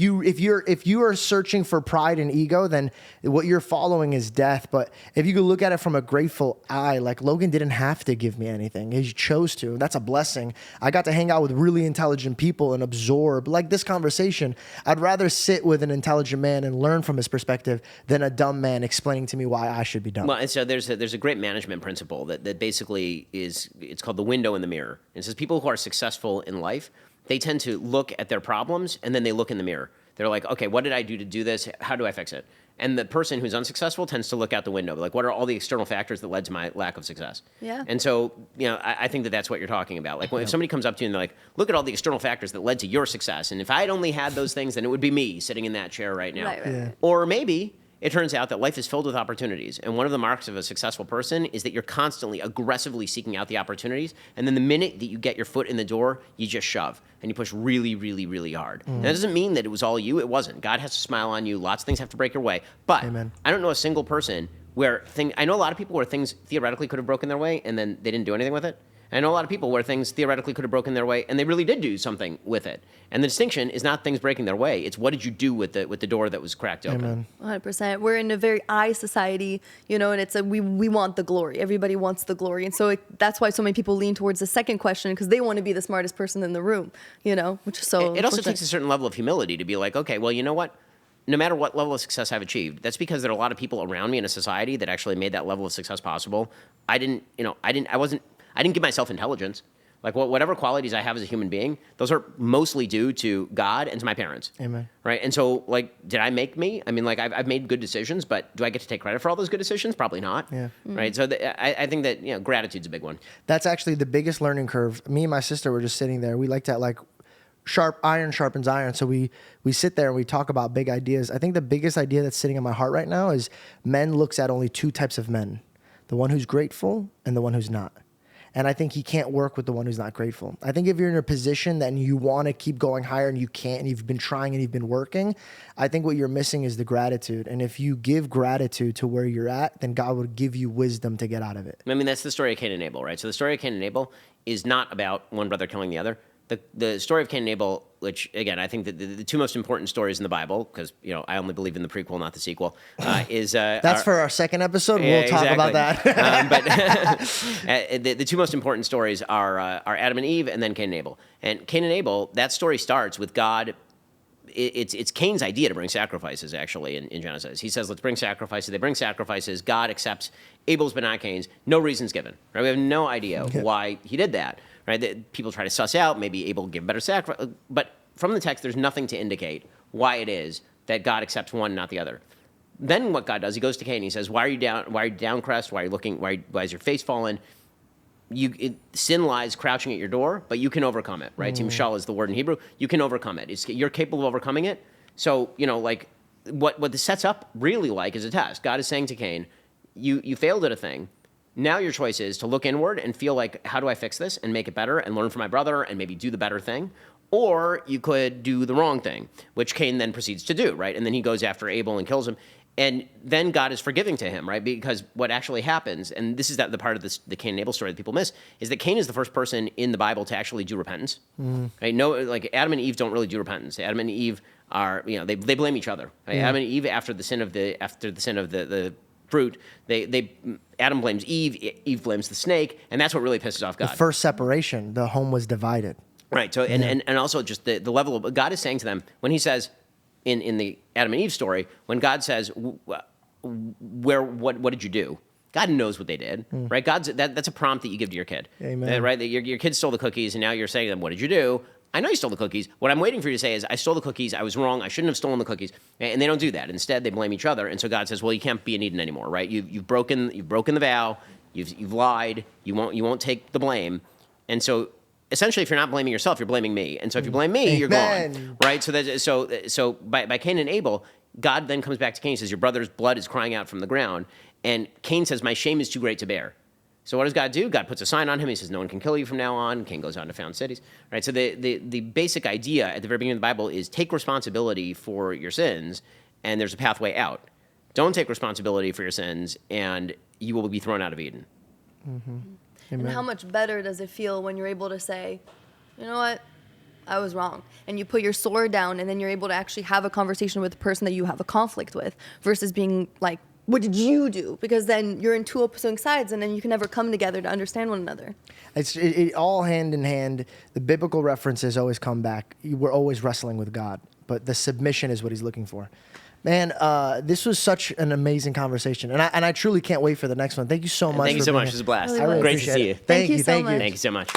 you are searching for pride and ego, then what you're following is death. But if you could look at it from a grateful eye, like Logan didn't have to give me anything. He chose to. That's a blessing. I got to hang out with really intelligent people and absorb, like this conversation. I'd rather sit with an intelligent man and learn from his perspective than a dumb man explaining to me why I should be dumb.
Well, and so there's a great management principle that basically it's called the window in the mirror. It says people who are successful in life, they tend to look at their problems and then they look in the mirror. They're like, okay, what did I do to do this? How do I fix it? And the person who's unsuccessful tends to look out the window. Like, what are all the external factors that led to my lack of success?
Yeah.
And so, I think that's what you're talking about. Like, if somebody comes up to you and they're like, look at all the external factors that led to your success. And if I had only had those things, then it would be me sitting in that chair right now.
Right.
Or maybe it turns out that life is filled with opportunities. And one of the marks of a successful person is that you're constantly, aggressively seeking out the opportunities. And then the minute that you get your foot in the door, you just shove. And you push really, really, really hard. And that doesn't mean that it was all you. It wasn't. God has to smile on you. Lots of things have to break your way. But
Amen.
I don't know a single person where I know a lot of people where things theoretically could have broken their way and then they didn't do anything with it. I know a lot of people where things theoretically could have broken their way and they really did do something with it. And the distinction is not things breaking their way. It's what did you do with the door that was cracked open.
Amen.
100%. We're in a very I society, and it's we want the glory. Everybody wants the glory. And so that's why so many people lean towards the second question, because they want to be the smartest person in the room, which is so
It also takes a certain level of humility to be like, okay, well, you know what? No matter what level of success I've achieved, that's because there are a lot of people around me in a society that actually made that level of success possible. I didn't give myself intelligence. Like whatever qualities I have as a human being, those are mostly due to God and to my parents.
Amen.
Right? And so, did I make me? I mean, I've made good decisions, but do I get to take credit for all those good decisions? Probably not.
Yeah.
Right? So I think that, gratitude's a big one.
That's actually the biggest learning curve. Me and my sister were just sitting there. We like to iron sharpens iron. So we sit there and we talk about big ideas. I think the biggest idea that's sitting in my heart right now is men looks at only two types of men, the one who's grateful and the one who's not. And I think he can't work with the one who's not grateful. I think if you're in a position that you want to keep going higher and you can't, and you've been trying and you've been working, I think what you're missing is the gratitude. And if you give gratitude to where you're at, then God will give you wisdom to get out of it.
I mean, that's the story of Cain and Abel, right? So the story of Cain and Abel is not about one brother killing the other. The story of Cain and Abel, which, again, I think that the two most important stories in the Bible, because, I only believe in the prequel, not the sequel, is...
That's for our second episode.
Yeah,
we'll talk about that.
But the two most important stories are Adam and Eve and then Cain and Abel. And Cain and Abel, that story starts with God... It's Cain's idea to bring sacrifices, actually, in Genesis. He says, let's bring sacrifices. They bring sacrifices. God accepts Abel's but not Cain's. No reasons given. Right? We have no idea why he did that. Right? People try to suss out, maybe Abel give better sacrifice. But from the text, there's nothing to indicate why it is that God accepts one, not the other. Then what God does, he goes to Cain. He says, why are you downcrest? Why are you looking? Why is your face fallen? Sin lies crouching at your door, but you can overcome it, right? Timshal is the word in Hebrew. You can overcome it. You're capable of overcoming it. So, what this sets up really like is a test. God is saying to Cain, you failed at a thing. Now your choice is to look inward and feel like, how do I fix this and make it better and learn from my brother and maybe do the better thing? Or you could do the wrong thing, which Cain then proceeds to do, right? And then he goes after Abel and kills him. And then God is forgiving to him, right? Because what actually happens, and this is the part of the Cain and Abel story that people miss, is that Cain is the first person in the Bible to actually do repentance. Right? No, Adam and Eve don't really do repentance. Adam and Eve are, they blame each other. Right? Adam and Eve, after the sin of the fruit, Adam blames Eve, Eve blames the snake, and that's what really pisses off God.
The first separation, the home was divided.
Right. So and also just the level of God is saying to them when he says in the Adam and Eve story, when God says, what did you do? God knows what they did, right? That's a prompt that you give to your kid.
Amen.
Right? Your kid stole the cookies, and now you're saying to them, what did you do? I know you stole the cookies. What I'm waiting for you to say is, I stole the cookies. I was wrong. I shouldn't have stolen the cookies. And they don't do that. Instead, they blame each other. And so God says, well, you can't be an Eden anymore, right? You've broken the vow. You've lied. You won't take the blame. And so essentially, if you're not blaming yourself, you're blaming me. And so if you blame me, you're gone, right? So by Cain and Abel, God then comes back to Cain and says, your brother's blood is crying out from the ground. And Cain says, my shame is too great to bear. So what does God do? God puts a sign on him. He says, no one can kill you from now on. Cain goes on to found cities. Right? So the basic idea at the very beginning of the Bible is take responsibility for your sins, and there's a pathway out. don't take responsibility for your sins, and you will be thrown out of Eden.
And how much better does it feel when you're able to say, you know what, I was wrong. And you put your sword down, and then you're able to actually have a conversation with the person that you have a conflict with, versus being like, what did you do? Because then you're in two opposing sides, and then you can never come together to understand one another.
It all hand in hand. The biblical references always come back. We're always wrestling with God, but the submission is what he's looking for. Man, this was such an amazing conversation, and I truly can't wait for the next one. Thank you so much.
Thank you so much. It was a blast.
Really
Great to
appreciate
see you.
Thank you.
so much.
Thank you so much.